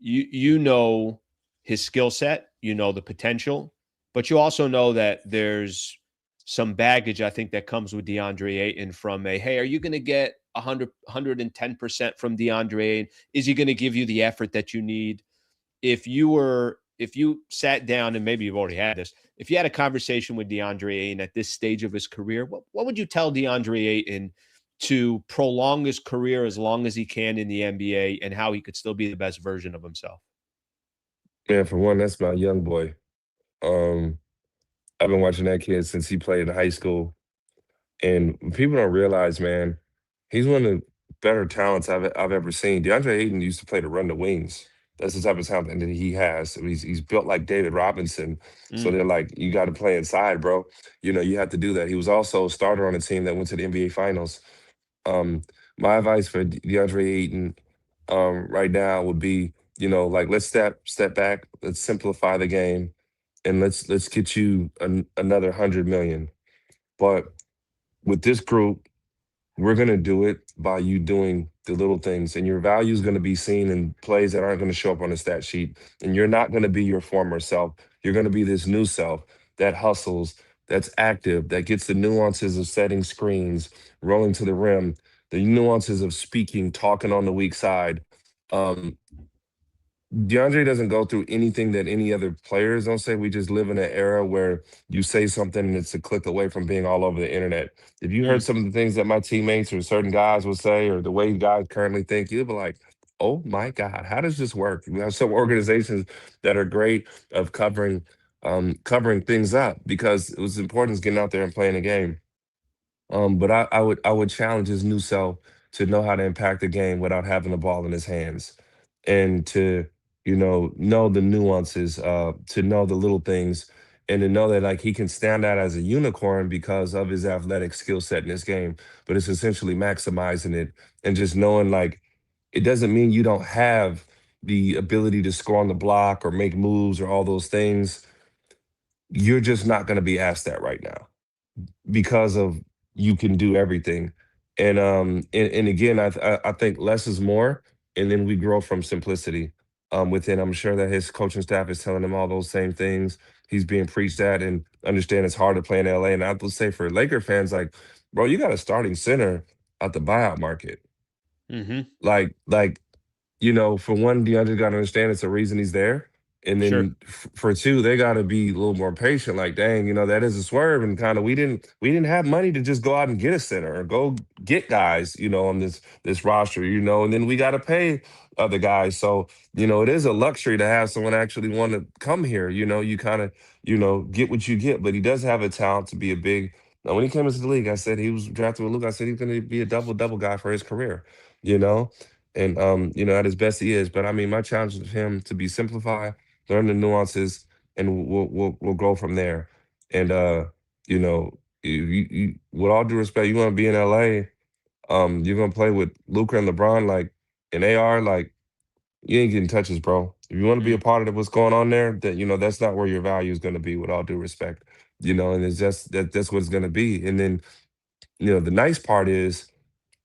You know his skill set, you know the potential, but you also know that there's some baggage I think that comes with DeAndre Ayton from a hey, are you going to get 110% from DeAndre Ayton? Is he going to give you the effort that you need? If you sat down and maybe you've already had this, if you had a conversation with DeAndre Ayton at this stage of his career, what would you tell DeAndre Ayton to prolong his career as long as he can in the NBA and how he could still be the best version of himself? Man, for one, that's my young boy. Um, I've been watching that kid since he played in high school. And people don't realize, man, he's one of the better talents I've ever seen. DeAndre Ayton used to play to run the wings. That's the type of talent that he has. So he's built like David Robinson. So Mm, they're like, you got to play inside, bro. You have to do that. He was also a starter on a team that went to the NBA Finals. Um, my advice for DeAndre Ayton right now would be, like let's step back, let's simplify the game, and let's get you another 100 million. But with this group, we're going to do it by you doing the little things, and your value is going to be seen in plays that aren't going to show up on the stat sheet. And you're not going to be your former self. You're going to be this new self that hustles, that's active, that gets the nuances of setting screens, rolling to the rim, the nuances of speaking, talking on the weak side. Um, DeAndre doesn't go through anything that any other players don't say. We just live in an era where you say something and it's a click away from being all over the internet. If you heard mm, some of the things that my teammates or certain guys would say, or the way guys currently think, you'd be like, "Oh my God, how does this work?" We have some organizations that are great of covering things up because it was important is getting out there and playing the game. But I would challenge his new self to know how to impact the game without having the ball in his hands, and to know the nuances, to know the little things, and to know that like he can stand out as a unicorn because of his athletic skill set in his game. But it's essentially maximizing it and just knowing like it doesn't mean you don't have the ability to score on the block or make moves or all those things. You're just not going to be asked that right now because of you can do everything. And again, I think less is more, and then we grow from simplicity. Within, I'm sure that his coaching staff is telling him all those same things. He's being preached at, and understand it's hard to play in LA. And I would say for Laker fans, like, bro, you got a starting center at the buyout market. mm-hmm. For one, DeAndre got to understand it's a reason he's there. And Sure. then for two, they got to be a little more patient. Like, dang, that is a swerve, and kind of we didn't have money to just go out and get a center or go get guys, on this roster, and then we got to pay other guys. So it is a luxury to have someone actually want to come here. You kind of get what you get, but he does have a talent to be a big. Now, when he came into the league, I said he was drafted with Luke. I said he's going to be a double guy for his career. You know. And at his best he is. But I mean, my challenge is for him to be simplified, learn the nuances, and we'll go from there. And you know, with all due respect, you want to be in LA, you're gonna play with Luca and LeBron, like and AR, like you ain't getting touches, bro. If you want to be a Mm, part of what's going on there, that that's not where your value is gonna be, with all due respect. And it's just that's what it's gonna be. And then, the nice part is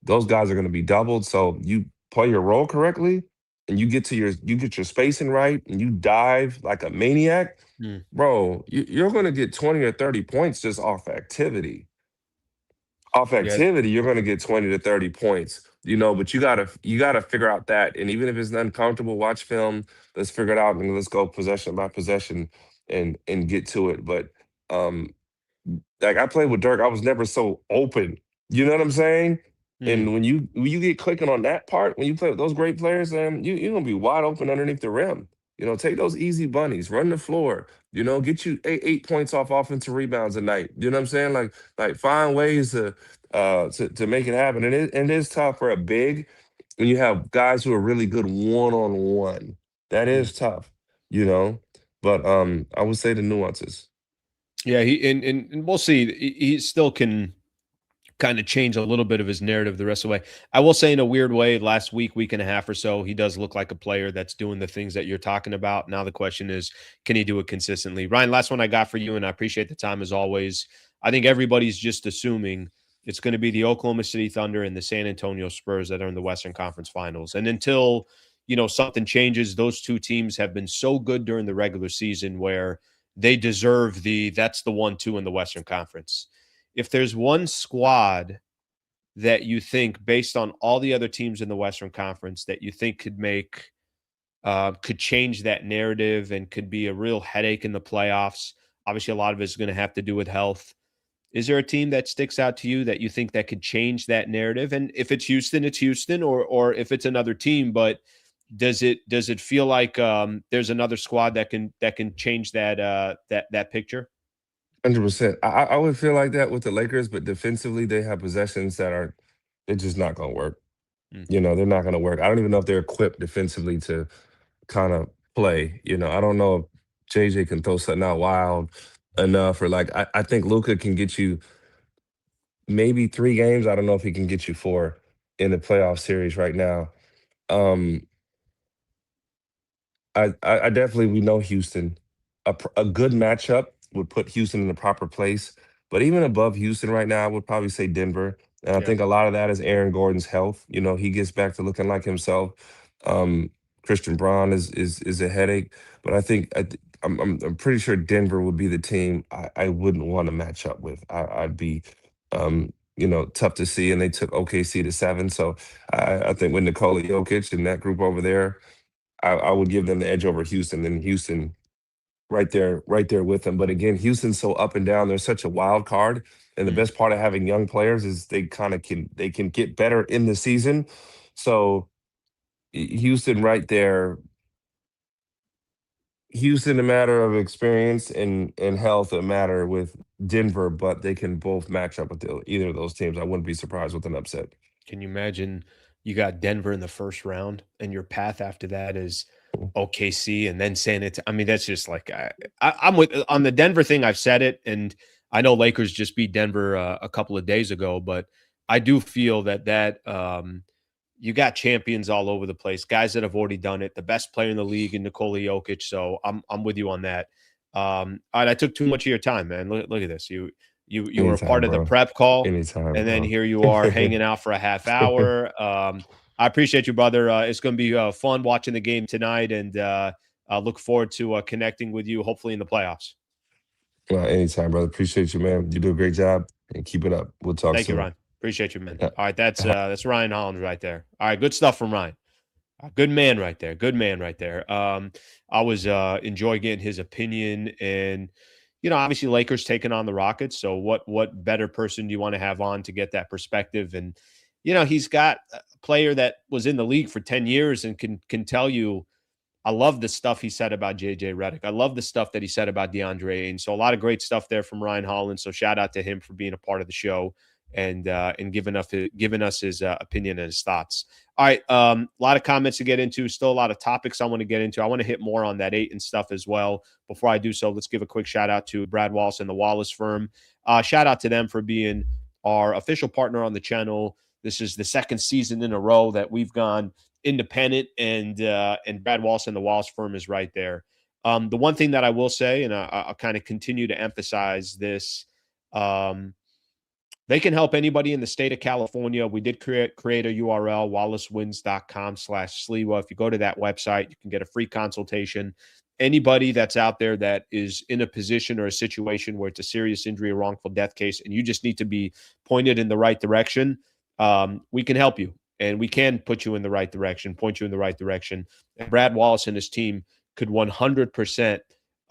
those guys are going to be doubled. So you play your role correctly, and you get your spacing right, and you dive like a maniac, mm. bro. You're going to get 20 or 30 points just off activity. Off Yeah. activity, you're going to get 20 to 30 points. But you gotta figure out that, and even if it's uncomfortable, watch film. Let's figure it out, and let's go possession by possession and get to it. But um, like I played with Dirk, I was never so open. You know what I'm saying? Mm, And when you get clicking on that part, when you play with those great players, man, you're gonna be wide open underneath the rim. Take those easy bunnies, run the floor. Get you 8 points off offensive rebounds a night. You know what I'm saying? Like find ways to make it happen. And it is tough for a big when you have guys who are really good one on one. That mm. is tough. You know, but I would say the nuances. Yeah, he and we'll see. He still can kind of change a little bit of his narrative the rest of the way. I will say in a weird way, last week and a half or so, he does look like a player that's doing the things that you're talking about. Now the question is, can he do it consistently? Ryan, last one I got for you, and I appreciate the time as always. I think everybody's just assuming it's going to be the Oklahoma City Thunder and the San Antonio Spurs that are in the Western Conference Finals. And until, something changes, those two teams have been so good during the regular season where they deserve that's the 1-2 in the Western Conference. If there's one squad that you think, based on all the other teams in the Western Conference, that you think could change that narrative and could be a real headache in the playoffs, obviously a lot of it is going to have to do with health. Is there a team that sticks out to you that you think that could change that narrative? And if it's Houston, it's Houston, or if it's another team, but does it feel like there's another squad that can change that picture? 100%. I would feel like that with the Lakers, but defensively, they have possessions they're just not going to work. Mm. They're not going to work. I don't even know if they're equipped defensively to kind of play. I don't know if JJ can throw something out wild enough, or like I think Luca can get you maybe 3 games. I don't know if he can get you 4 in the playoff series right now. Um, I definitely, we know Houston. A good matchup would put Houston in the proper place. But even above Houston right now, I would probably say Denver. And I Yeah. think a lot of that is Aaron Gordon's health. He gets back to looking like himself. Um, Christian Braun is a headache. But I think I'm pretty sure Denver would be the team I wouldn't want to match up with. I'd be tough to see. And they took OKC to 7. So I think with Nikola Jokic and that group over there, I would give them the edge over Houston, and Houston right there with them. But again, Houston's so up and down. They're such a wild card. And the Mm. best part of having young players is they kind of can get better in the season. So Houston right there, Houston a matter of experience and health a matter with Denver, but they can both match up with either of those teams. I wouldn't be surprised with an upset. Can you imagine you got Denver in the first round and your path after that is OKC and then San Antonio? I mean, that's just like I'm with on the Denver thing. I've said it, and I know Lakers just beat Denver a couple of days ago, but I do feel that you got champions all over the place, guys that have already done it. The best player in the league in Nikola Jokic, so I'm with you on that. All right, I took too much of your time, man. Look at this. You were a part Anytime, of the bro. prep call. Anytime, And then bro. here you are hanging out for a half hour. I appreciate you, brother. It's going to be fun watching the game tonight, and I look forward to connecting with you, hopefully in the playoffs. Anytime, brother. Appreciate you, man. You do a great job and keep it up. We'll talk Thank you, soon. Ryan. Appreciate you, man. Uh, All right, that's Ryan Hollins right there. All right, good stuff from Ryan. Good man right there. Good man right there. I was enjoy getting his opinion, and obviously Lakers taking on the Rockets. So what better person do you want to have on to get that perspective? And he's got a player that was in the league for 10 years and can tell you. I love the stuff he said about JJ Redick. I love the stuff that he said about Deandre Ayton. So a lot of great stuff there from Ryan Hollins. So shout out to him for being a part of the show and giving us his opinion and his thoughts. All right, a lot of comments to get into. Still a lot of topics I want to get into. I want to hit more on that Ayton stuff as well. Before I do so, let's give a quick shout out to Brad Wallace and the Wallace Firm. Shout out to them for being our official partner on the channel. This is the second season in a row that we've gone independent, and Brad Wallace and the Wallace Firm is right there. The one thing that I will say, and I'll kind of continue to emphasize this, they can help anybody in the state of California. We did create a URL, wallacewins.com/Sliwa. If you go to that website, you can get a free consultation. Anybody that's out there that is in a position or a situation where it's a serious injury or wrongful death case, and you just need to be pointed in the right direction, we can help you. And we can put you in the right direction, point you in the right direction. And Brad Wallace and his team could 100%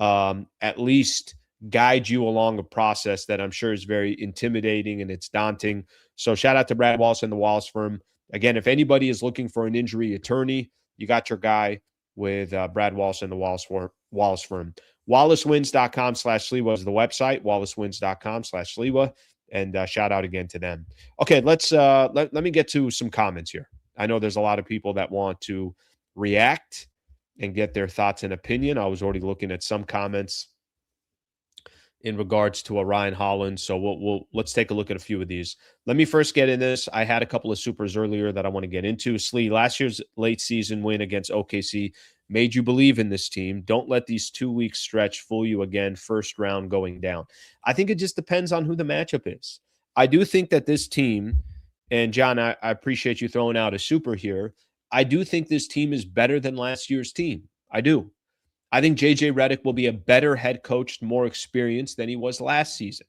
at least guide you along a process that I'm sure is very intimidating and it's daunting. So shout out to Brad Wallace and the Wallace Firm. Again, if anybody is looking for an injury attorney, you got your guy with Brad Wallace and the Wallace Firm. wallacewins.com/Sliwa is the website, wallacewins.com/Sliwa. And shout out again to them. Okay, let me get to some comments here. I know there's a lot of people that want to react and get their thoughts and opinion. I was already looking at some comments in regards to a Ryan Hollins. So let's take a look at a few of these. Let me first get in this. I had a couple of supers earlier that I want to get into. Slee, last year's late season win against OKC made you believe in this team. Don't let these 2-week stretch fool you again. First round going down. I think it just depends on who the matchup is. I do think that this team, and John, I appreciate you throwing out a super here. I do think this team is better than last year's team. I do. I think JJ Redick will be a better head coach, more experienced than he was last season.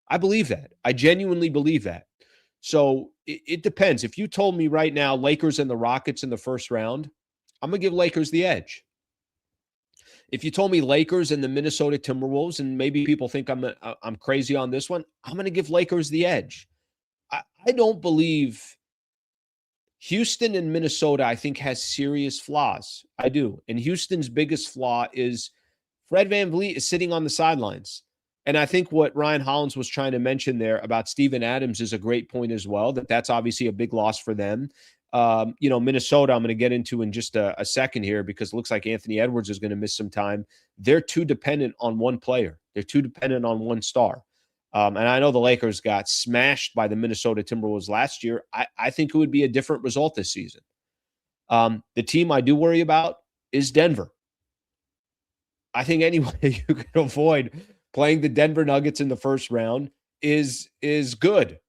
I believe that. I genuinely believe that. So it depends. If you told me right now, Lakers and the Rockets in the first round, I'm going to give Lakers the edge. If you told me Lakers and the Minnesota Timberwolves, and maybe people think I'm crazy on this one, I'm going to give Lakers the edge. I don't believe Houston and Minnesota, I think, has serious flaws. I do. And Houston's biggest flaw is Fred VanVleet is sitting on the sidelines. And I think what Ryan Hollins was trying to mention there about Steven Adams is a great point as well, that's obviously a big loss for them. Minnesota, I'm going to get into in just a second here because it looks like Anthony Edwards is going to miss some time. They're too dependent on one player. They're too dependent on one star. And I know the Lakers got smashed by the Minnesota Timberwolves last year. I think it would be a different result this season. The team I do worry about is Denver. I think any way you can avoid playing the Denver Nuggets in the first round is good.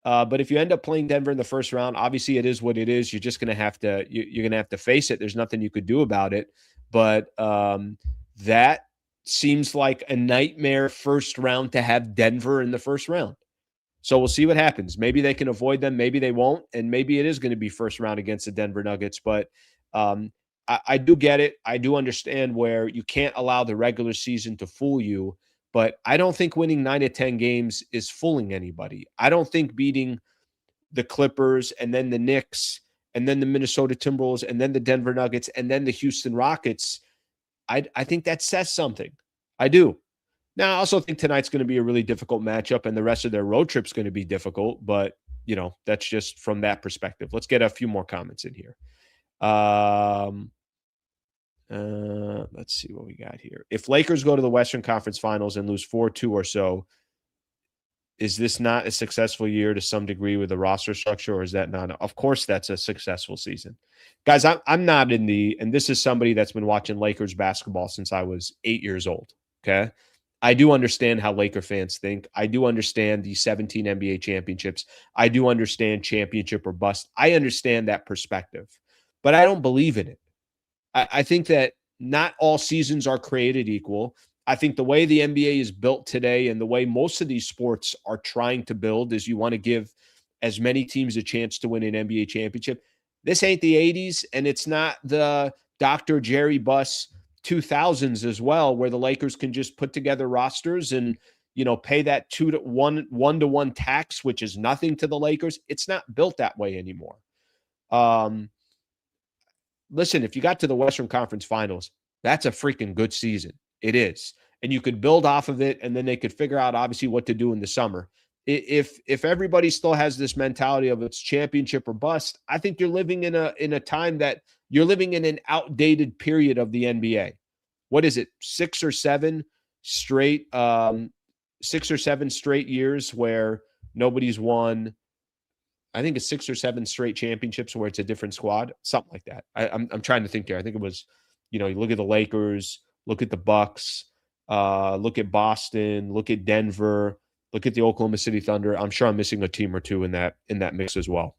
But if you end up playing Denver in the first round, obviously it is what it is. You're just going to have to you're going to have to face it. There's nothing you could do about it. But that seems like a nightmare first round to have Denver in the first round. So we'll see what happens. Maybe they can avoid them. Maybe they won't. And maybe it is going to be first round against the Denver Nuggets. But I do get it. I do understand where you can't allow the regular season to fool you. But I don't think winning 9 to 10 games is fooling anybody. I don't think beating the Clippers and then the Knicks and then the Minnesota Timberwolves and then the Denver Nuggets and then the Houston Rockets, I think that says something. I do. Now, I also think tonight's going to be a really difficult matchup and the rest of their road trip's going to be difficult. But, that's just from that perspective. Let's get a few more comments in here. Let's see what we got here. If Lakers go to the Western Conference Finals and lose 4-2 or so, is this not a successful year to some degree with the roster structure, or is that not? Of course, that's a successful season. Guys, I'm not and this is somebody that's been watching Lakers basketball since I was 8 years old, okay? I do understand how Laker fans think. I do understand the 17 NBA championships. I do understand championship or bust. I understand that perspective, but I don't believe in it. I think that not all seasons are created equal. I think the way the NBA is built today and the way most of these sports are trying to build is you want to give as many teams a chance to win an NBA championship. This ain't the 80s, and it's not the Dr. Jerry Buss 2000s as well, where the Lakers can just put together rosters and, pay that 1-to-1 tax, which is nothing to the Lakers. It's not built that way anymore. Listen, if you got to the Western Conference Finals, that's a freaking good season. It is. And you could build off of it, and then they could figure out, obviously, what to do in the summer. If everybody still has this mentality of it's championship or bust, I think you're living in a time that you're living in an outdated period of the NBA. What is it? 6 or 7 straight years where nobody's won. I think it's 6 or 7 straight championships where it's a different squad, something like that. I'm trying to think there. I think it was, you look at the Lakers, look at the Bucks, look at Boston, look at Denver, look at the Oklahoma City Thunder. I'm sure I'm missing a team or two in that mix as well.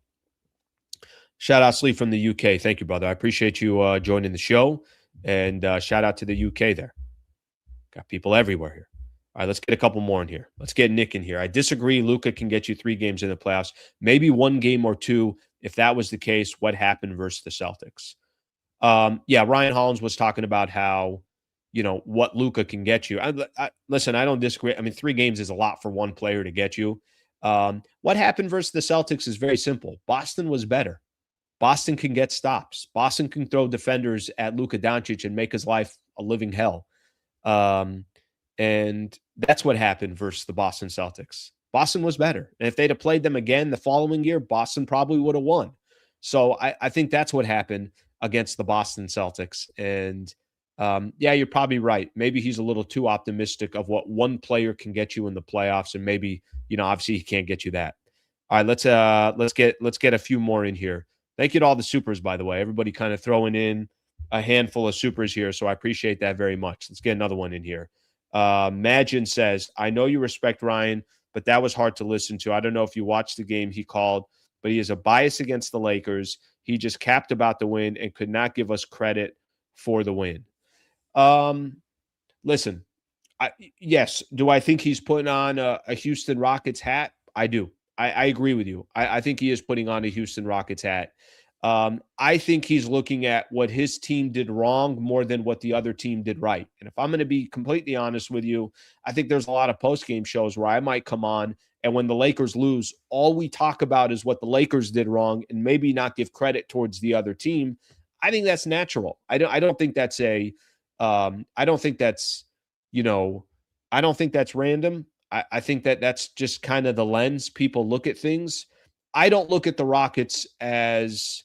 Shout out Slee from the UK. Thank you, brother. I appreciate you joining the show, and shout out to the UK there. Got people everywhere here. All right, let's get a couple more in here. Let's get Nick in here. I disagree. Luka can get you 3 games in the playoffs, maybe 1 game or 2. If that was the case, what happened versus the Celtics? Ryan Hollins was talking about how, what Luka can get you. Listen, I don't disagree. I mean, 3 games is a lot for one player to get you. What happened versus the Celtics is very simple. Boston was better. Boston can get stops. Boston can throw defenders at Luka Doncic and make his life a living hell. And that's what happened versus the Boston Celtics. Boston was better. And if they'd have played them again the following year, Boston probably would have won. So I think that's what happened against the Boston Celtics. And Yeah, you're probably right. Maybe he's a little too optimistic of what one player can get you in the playoffs, and maybe, obviously he can't get you that. All right, let's get a few more in here. Thank you to all the supers, by the way. Everybody kind of throwing in a handful of supers here, so I appreciate that very much. Let's get another one in here. Magin says, I know you respect Ryan, but that was hard to listen to. I don't know if you watched the game he called, but he has a bias against the Lakers. He just capped about the win and could not give us credit for the win. Listen, yes. Do I think he's putting on a Houston Rockets hat? I do. I agree with you. I think he is putting on a Houston Rockets hat. I think he's looking at what his team did wrong more than what the other team did right. And if I'm going to be completely honest with you, I think there's a lot of post-game shows where I might come on, and when the Lakers lose, all we talk about is what the Lakers did wrong and maybe not give credit towards the other team. I think that's natural. I don't think that's I don't think that's, I don't think that's random. I think that that's just kind of the lens people look at things. I don't look at the Rockets as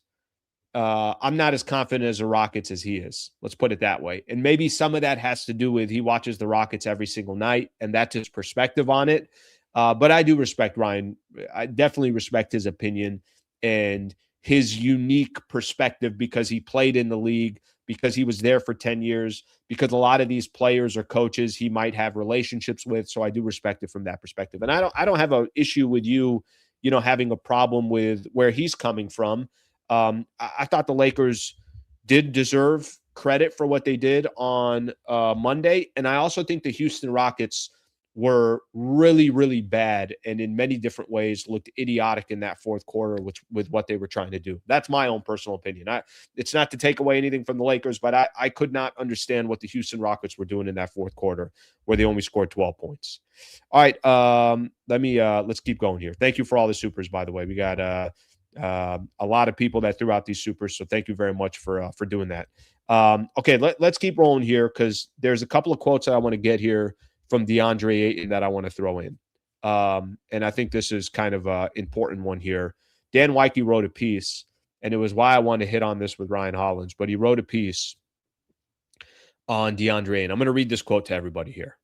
I'm not as confident as the Rockets as he is. Let's put it that way. And maybe some of that has to do with he watches the Rockets every single night, and that's his perspective on it. But I do respect Ryan. I definitely respect his opinion and his unique perspective because he played in the league, because he was there for 10 years, because a lot of these players or coaches he might have relationships with. So I do respect it from that perspective. And I don't have an issue with you, having a problem with where he's coming from. I thought the Lakers did deserve credit for what they did on Monday. And I also think the Houston Rockets were really, really bad and in many different ways looked idiotic in that fourth quarter with what they were trying to do. That's my own personal opinion. It's not to take away anything from the Lakers, but I could not understand what the Houston Rockets were doing in that fourth quarter where they only scored 12 points. All right, let's keep going here. Thank you for all the supers, by the way. We got a lot of people that threw out these supers, so thank you very much for doing that. Okay, let's keep rolling here because there's a couple of quotes that I want to get here from Deandre Ayton that I want to throw in. And I think this is kind of an important one here. Dan Wikey wrote a piece, and it was why I wanted to hit on this with Ryan Hollins, but he wrote a piece on Deandre Ayton. I'm going to read this quote to everybody here.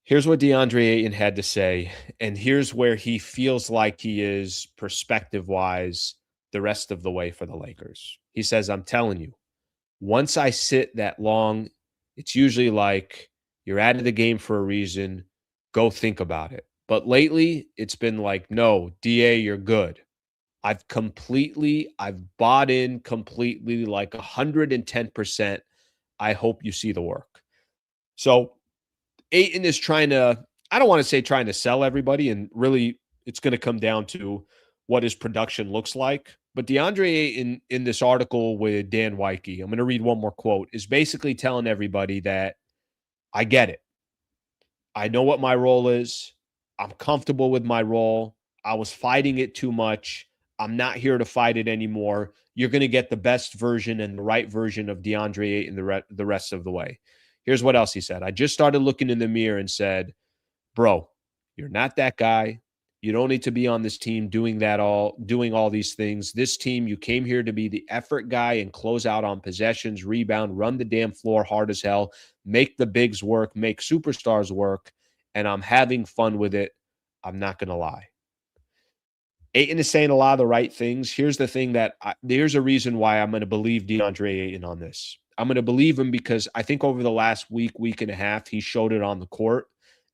Here's what Deandre Ayton had to say, and here's where he feels like he is perspective-wise the rest of the way for the Lakers. He says, I'm telling you, once I sit that long, it's usually like you're out of the game for a reason. Go think about it. But lately, it's been like, no, DA, you're good. I've bought in completely, like 110%. I hope you see the work. So Ayton is trying to, I don't want to say trying to sell everybody, and really it's going to come down to what his production looks like. But Deandre Ayton in this article with Dan Wikey, I'm going to read one more quote, is basically telling everybody that I get it. I know what my role is. I'm comfortable with my role. I was fighting it too much. I'm not here to fight it anymore. You're going to get the best version and the right version of DeAndre Ayton the rest of the way. Here's what else he said. I just started looking in the mirror and said, bro, you're not that guy. You don't need to be on this team doing all these things. This team, you came here to be the effort guy and close out on possessions, rebound, run the damn floor hard as hell, make the bigs work, make superstars work, and I'm having fun with it. I'm not going to lie. Ayton is saying a lot of the right things. Here's the thing there's a reason why I'm going to believe DeAndre Ayton on this. I'm going to believe him because I think over the last week and a half, he showed it on the court.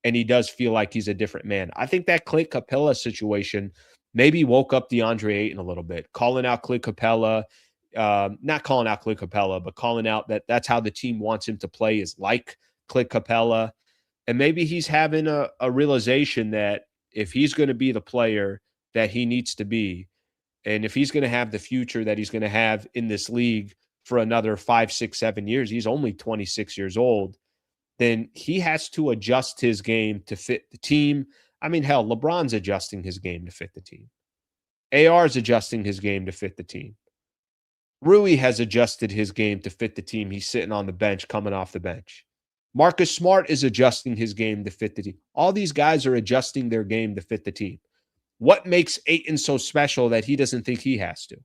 And he does feel like he's a different man. I think that Clint Capella situation maybe woke up DeAndre Ayton a little bit, calling out Clint Capella, not calling out Clint Capella, but calling out that that's how the team wants him to play is like Clint Capella. And maybe he's having a realization that if he's going to be the player that he needs to be, and if he's going to have the future that he's going to have in this league for another 5, 6, 7 years, he's only 26 years old, then he has to adjust his game to fit the team. I mean, hell, LeBron's adjusting his game to fit the team. AR's adjusting his game to fit the team. Rui has adjusted his game to fit the team. He's sitting on the bench, coming off the bench. Marcus Smart is adjusting his game to fit the team. All these guys are adjusting their game to fit the team. What makes Ayton so special that he doesn't think he has to?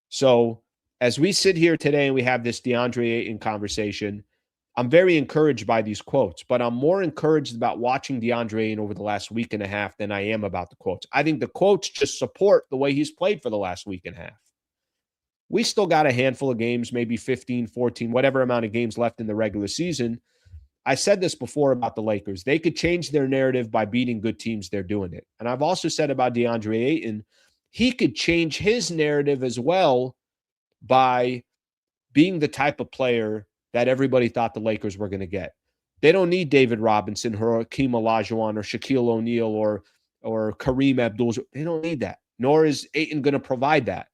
So As we sit here today and we have this DeAndre Ayton conversation, I'm very encouraged by these quotes, but I'm more encouraged about watching DeAndre Ayton over the last week and a half than I am about the quotes. I think the quotes just support the way he's played for the last week and a half. We still got a handful of games, maybe 15, 14, whatever amount of games left in the regular season. I said this before about the Lakers. They could change their narrative by beating good teams. They're doing it. And I've also said about DeAndre Ayton, he could change his narrative as well by being the type of player that everybody thought the Lakers were going to get. They don't need David Robinson or Hakeem Olajuwon or Shaquille O'Neal or Kareem Abdul. They don't need that. Nor is Ayton going to provide that.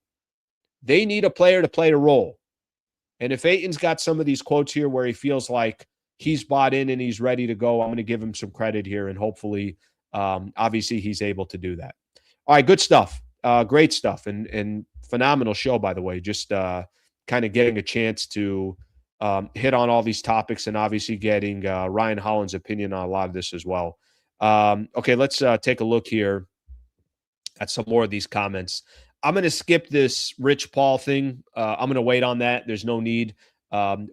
They need a player to play the role. And if Ayton's got some of these quotes here where he feels like he's bought in and he's ready to go, I'm going to give him some credit here. And hopefully, obviously, he's able to do that. All right, good stuff. Great stuff. And phenomenal show, by the way. Just kind of getting a chance to hit on all these topics and obviously getting Ryan Hollins' opinion on a lot of this as well. Okay, let's take a look here at some more of these comments. I'm going to skip this Rich Paul thing. I'm going to wait on that. There's no need.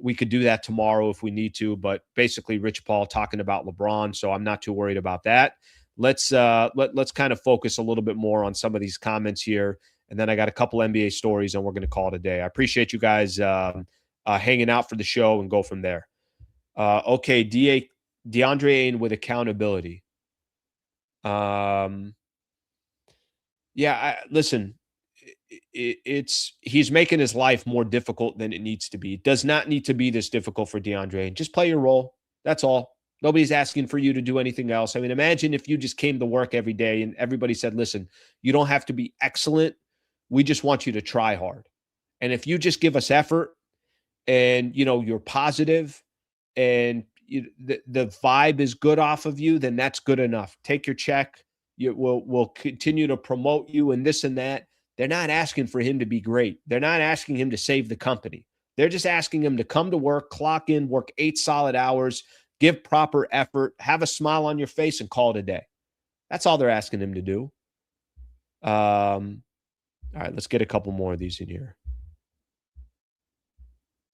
We could do that tomorrow if we need to, but basically Rich Paul talking about LeBron, so I'm not too worried about that. Let's kind of focus a little bit more on some of these comments here, and then I got a couple NBA stories, and we're going to call it a day. I appreciate you guys hanging out for the show and go from there. Okay, DeAndre Ayton with accountability. Listen. He's making his life more difficult than it needs to be. It does not need to be this difficult for DeAndre. Just play your role. That's all. Nobody's asking for you to do anything else. I mean, imagine if you just came to work every day and everybody said, listen, you don't have to be excellent. We just want you to try hard. And if you just give us effort and, you're positive and the vibe is good off of you, then that's good enough. Take your check. We'll continue to promote you and this and that. They're not asking for him to be great. They're not asking him to save the company. They're just asking him to come to work, clock in, work 8 solid hours, give proper effort, have a smile on your face, and call it a day. That's all they're asking him to do. All right, let's get a couple more of these in here.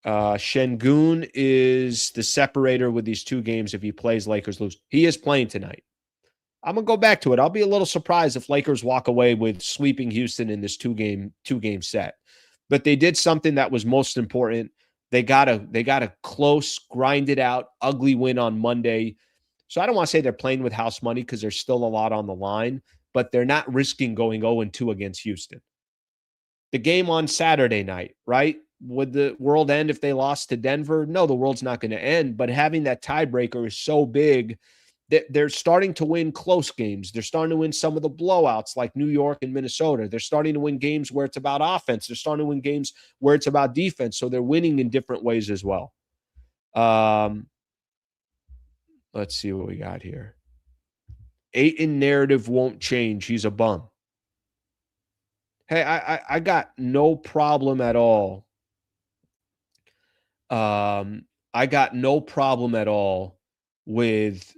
Sengun is the separator with these 2 games if he plays, Lakers lose. He is playing tonight. I'm going to go back to it. I'll be a little surprised if Lakers walk away with sweeping Houston in this two game set. But they did something that was most important. They got a close, grinded out, ugly win on Monday. So I don't want to say they're playing with house money because there's still a lot on the line, but they're not risking going 0-2 against Houston. The game on Saturday night, right? Would the world end if they lost to Denver? No, the world's not going to end. But having that tiebreaker is so big. They're starting to win close games. They're starting to win some of the blowouts like New York and Minnesota. They're starting to win games where it's about offense. They're starting to win games where it's about defense. So they're winning in different ways as well. Let's see what we got here. Ayton narrative won't change. He's a bum. Hey, I got no problem at all. I got no problem at all with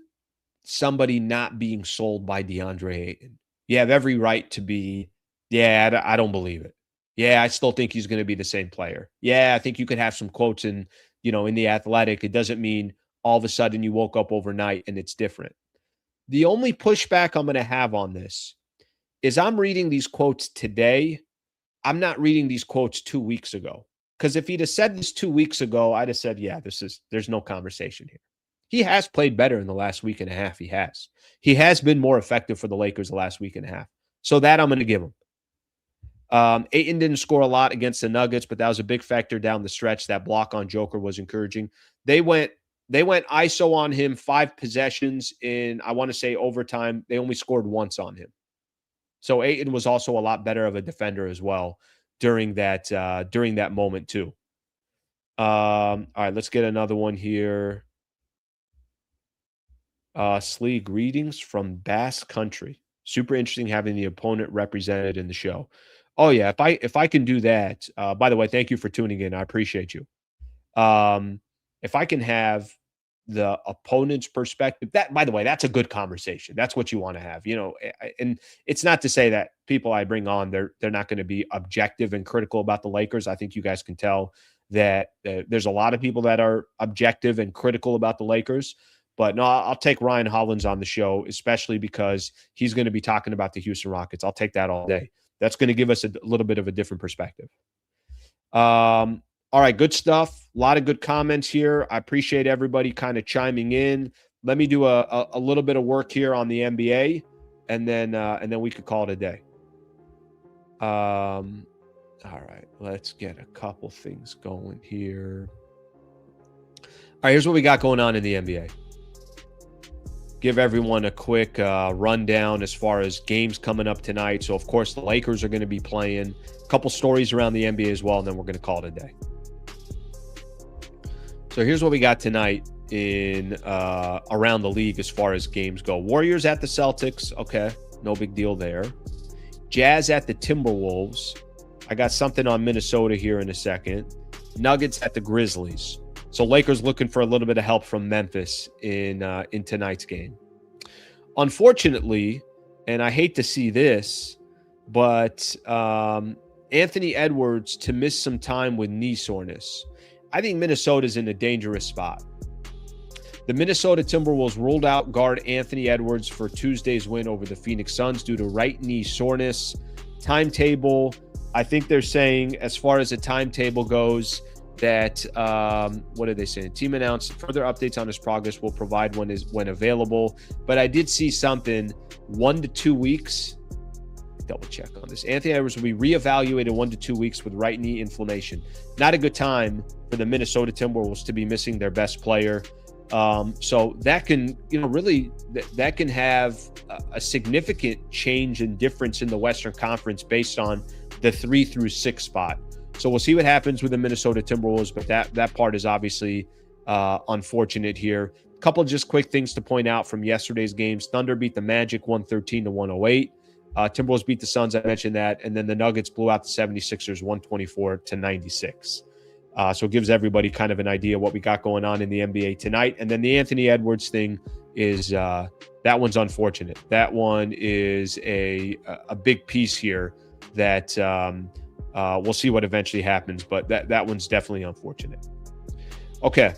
somebody not being sold by DeAndre Ayton. You have every right to be, I don't believe it. Yeah, I still think he's going to be the same player. Yeah, I think you could have some quotes in The Athletic. It doesn't mean all of a sudden you woke up overnight and it's different. The only pushback I'm going to have on this is I'm reading these quotes today. I'm not reading these quotes 2 weeks ago. Because if he'd have said this 2 weeks ago, I'd have said, there's no conversation here. He has played better in the last week and a half. He has been more effective for the Lakers the last week and a half. So that I'm going to give him. Ayton didn't score a lot against the Nuggets, but that was a big factor down the stretch. That block on Joker was encouraging. They went ISO on him 5 possessions in, I want to say, overtime. They only scored once on him. So Ayton was also a lot better of a defender as well during that moment too. All right, let's get another one here. Slee, greetings from Basque Country. Super interesting having the opponent represented in the show. Oh yeah, if I can do that. By the way, thank you for tuning in. I appreciate you. If I can have the opponent's perspective. That, by the way, that's a good conversation. That's what you want to have, and it's not to say that people I bring on, they're not going to be objective and critical about the Lakers. I think you guys can tell that there's a lot of people that are objective and critical about the Lakers. But no, I'll take Ryan Hollins on the show, especially because he's going to be talking about the Houston Rockets. I'll take that all day. That's going to give us a little bit of a different perspective. All right, good stuff. A lot of good comments here. I appreciate everybody kind of chiming in. Let me do a little bit of work here on the NBA, and then we could call it a day. All right, let's get a couple things going here. All right, here's what we got going on in the NBA. Give everyone a quick rundown as far as games coming up tonight. So, of course, the Lakers are going to be playing. A couple stories around the NBA as well, and then we're going to call it a day. So here's what we got tonight in around the league as far as games go. Warriors at the Celtics. Okay, no big deal there. Jazz at the Timberwolves. I got something on Minnesota here in a second. Nuggets at the Grizzlies. So Lakers looking for a little bit of help from Memphis in tonight's game. Unfortunately, and I hate to see this, but Anthony Edwards to miss some time with knee soreness. I think Minnesota's in a dangerous spot. The Minnesota Timberwolves ruled out guard Anthony Edwards for Tuesday's win over the Phoenix Suns due to right knee soreness. Timetable, I think they're saying, as far as the timetable goes, that what are they saying? Team announced further updates on his progress will provide when available. But I did see something, 1 to 2 weeks. Double check on this. Anthony Edwards will be reevaluated 1 to 2 weeks with right knee inflammation. Not a good time for the Minnesota Timberwolves to be missing their best player. So that can, really that can have a significant change and difference in the Western Conference based on the 3 through 6 spot. So we'll see what happens with the Minnesota Timberwolves, but that part is obviously unfortunate here. A couple just quick things to point out from yesterday's games. Thunder beat the Magic 113 to 108. Timberwolves beat the Suns, I mentioned that, and then the Nuggets blew out the 76ers 124 to 96. So it gives everybody kind of an idea what we got going on in the NBA tonight. And then the Anthony Edwards thing is that one's unfortunate. That one is a big piece here that we'll see what eventually happens, but that one's definitely unfortunate. Okay.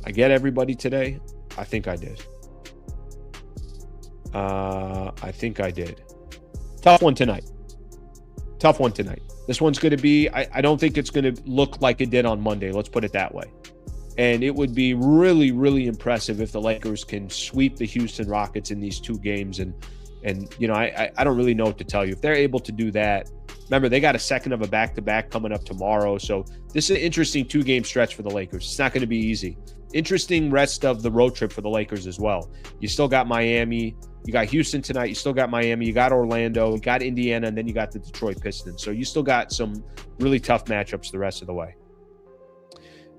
I get everybody today. I think I did. Tough one tonight. This one's going to be, I don't think it's going to look like it did on Monday. Let's put it that way. And it would be really, really impressive if the Lakers can sweep the Houston Rockets in these 2 games. And I don't really know what to tell you. If they're able to do that, remember, they got a second of a back-to-back coming up tomorrow. So this is an interesting 2-game stretch for the Lakers. It's not going to be easy. Interesting rest of the road trip for the Lakers as well. You still got Miami. You got Houston tonight. You still got Miami. You got Orlando. You got Indiana. And then you got the Detroit Pistons. So you still got some really tough matchups the rest of the way.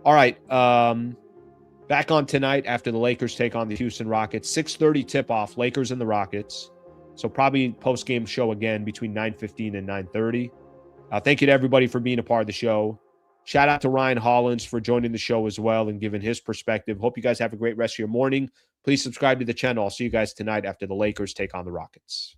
All right. Back on tonight after the Lakers take on the Houston Rockets. 6:30 tip-off, Lakers and the Rockets. So probably post-game show again between 9:15 and 9:30. Thank you to everybody for being a part of the show. Shout out to Ryan Hollins for joining the show as well and giving his perspective. Hope you guys have a great rest of your morning. Please subscribe to the channel. I'll see you guys tonight after the Lakers take on the Rockets.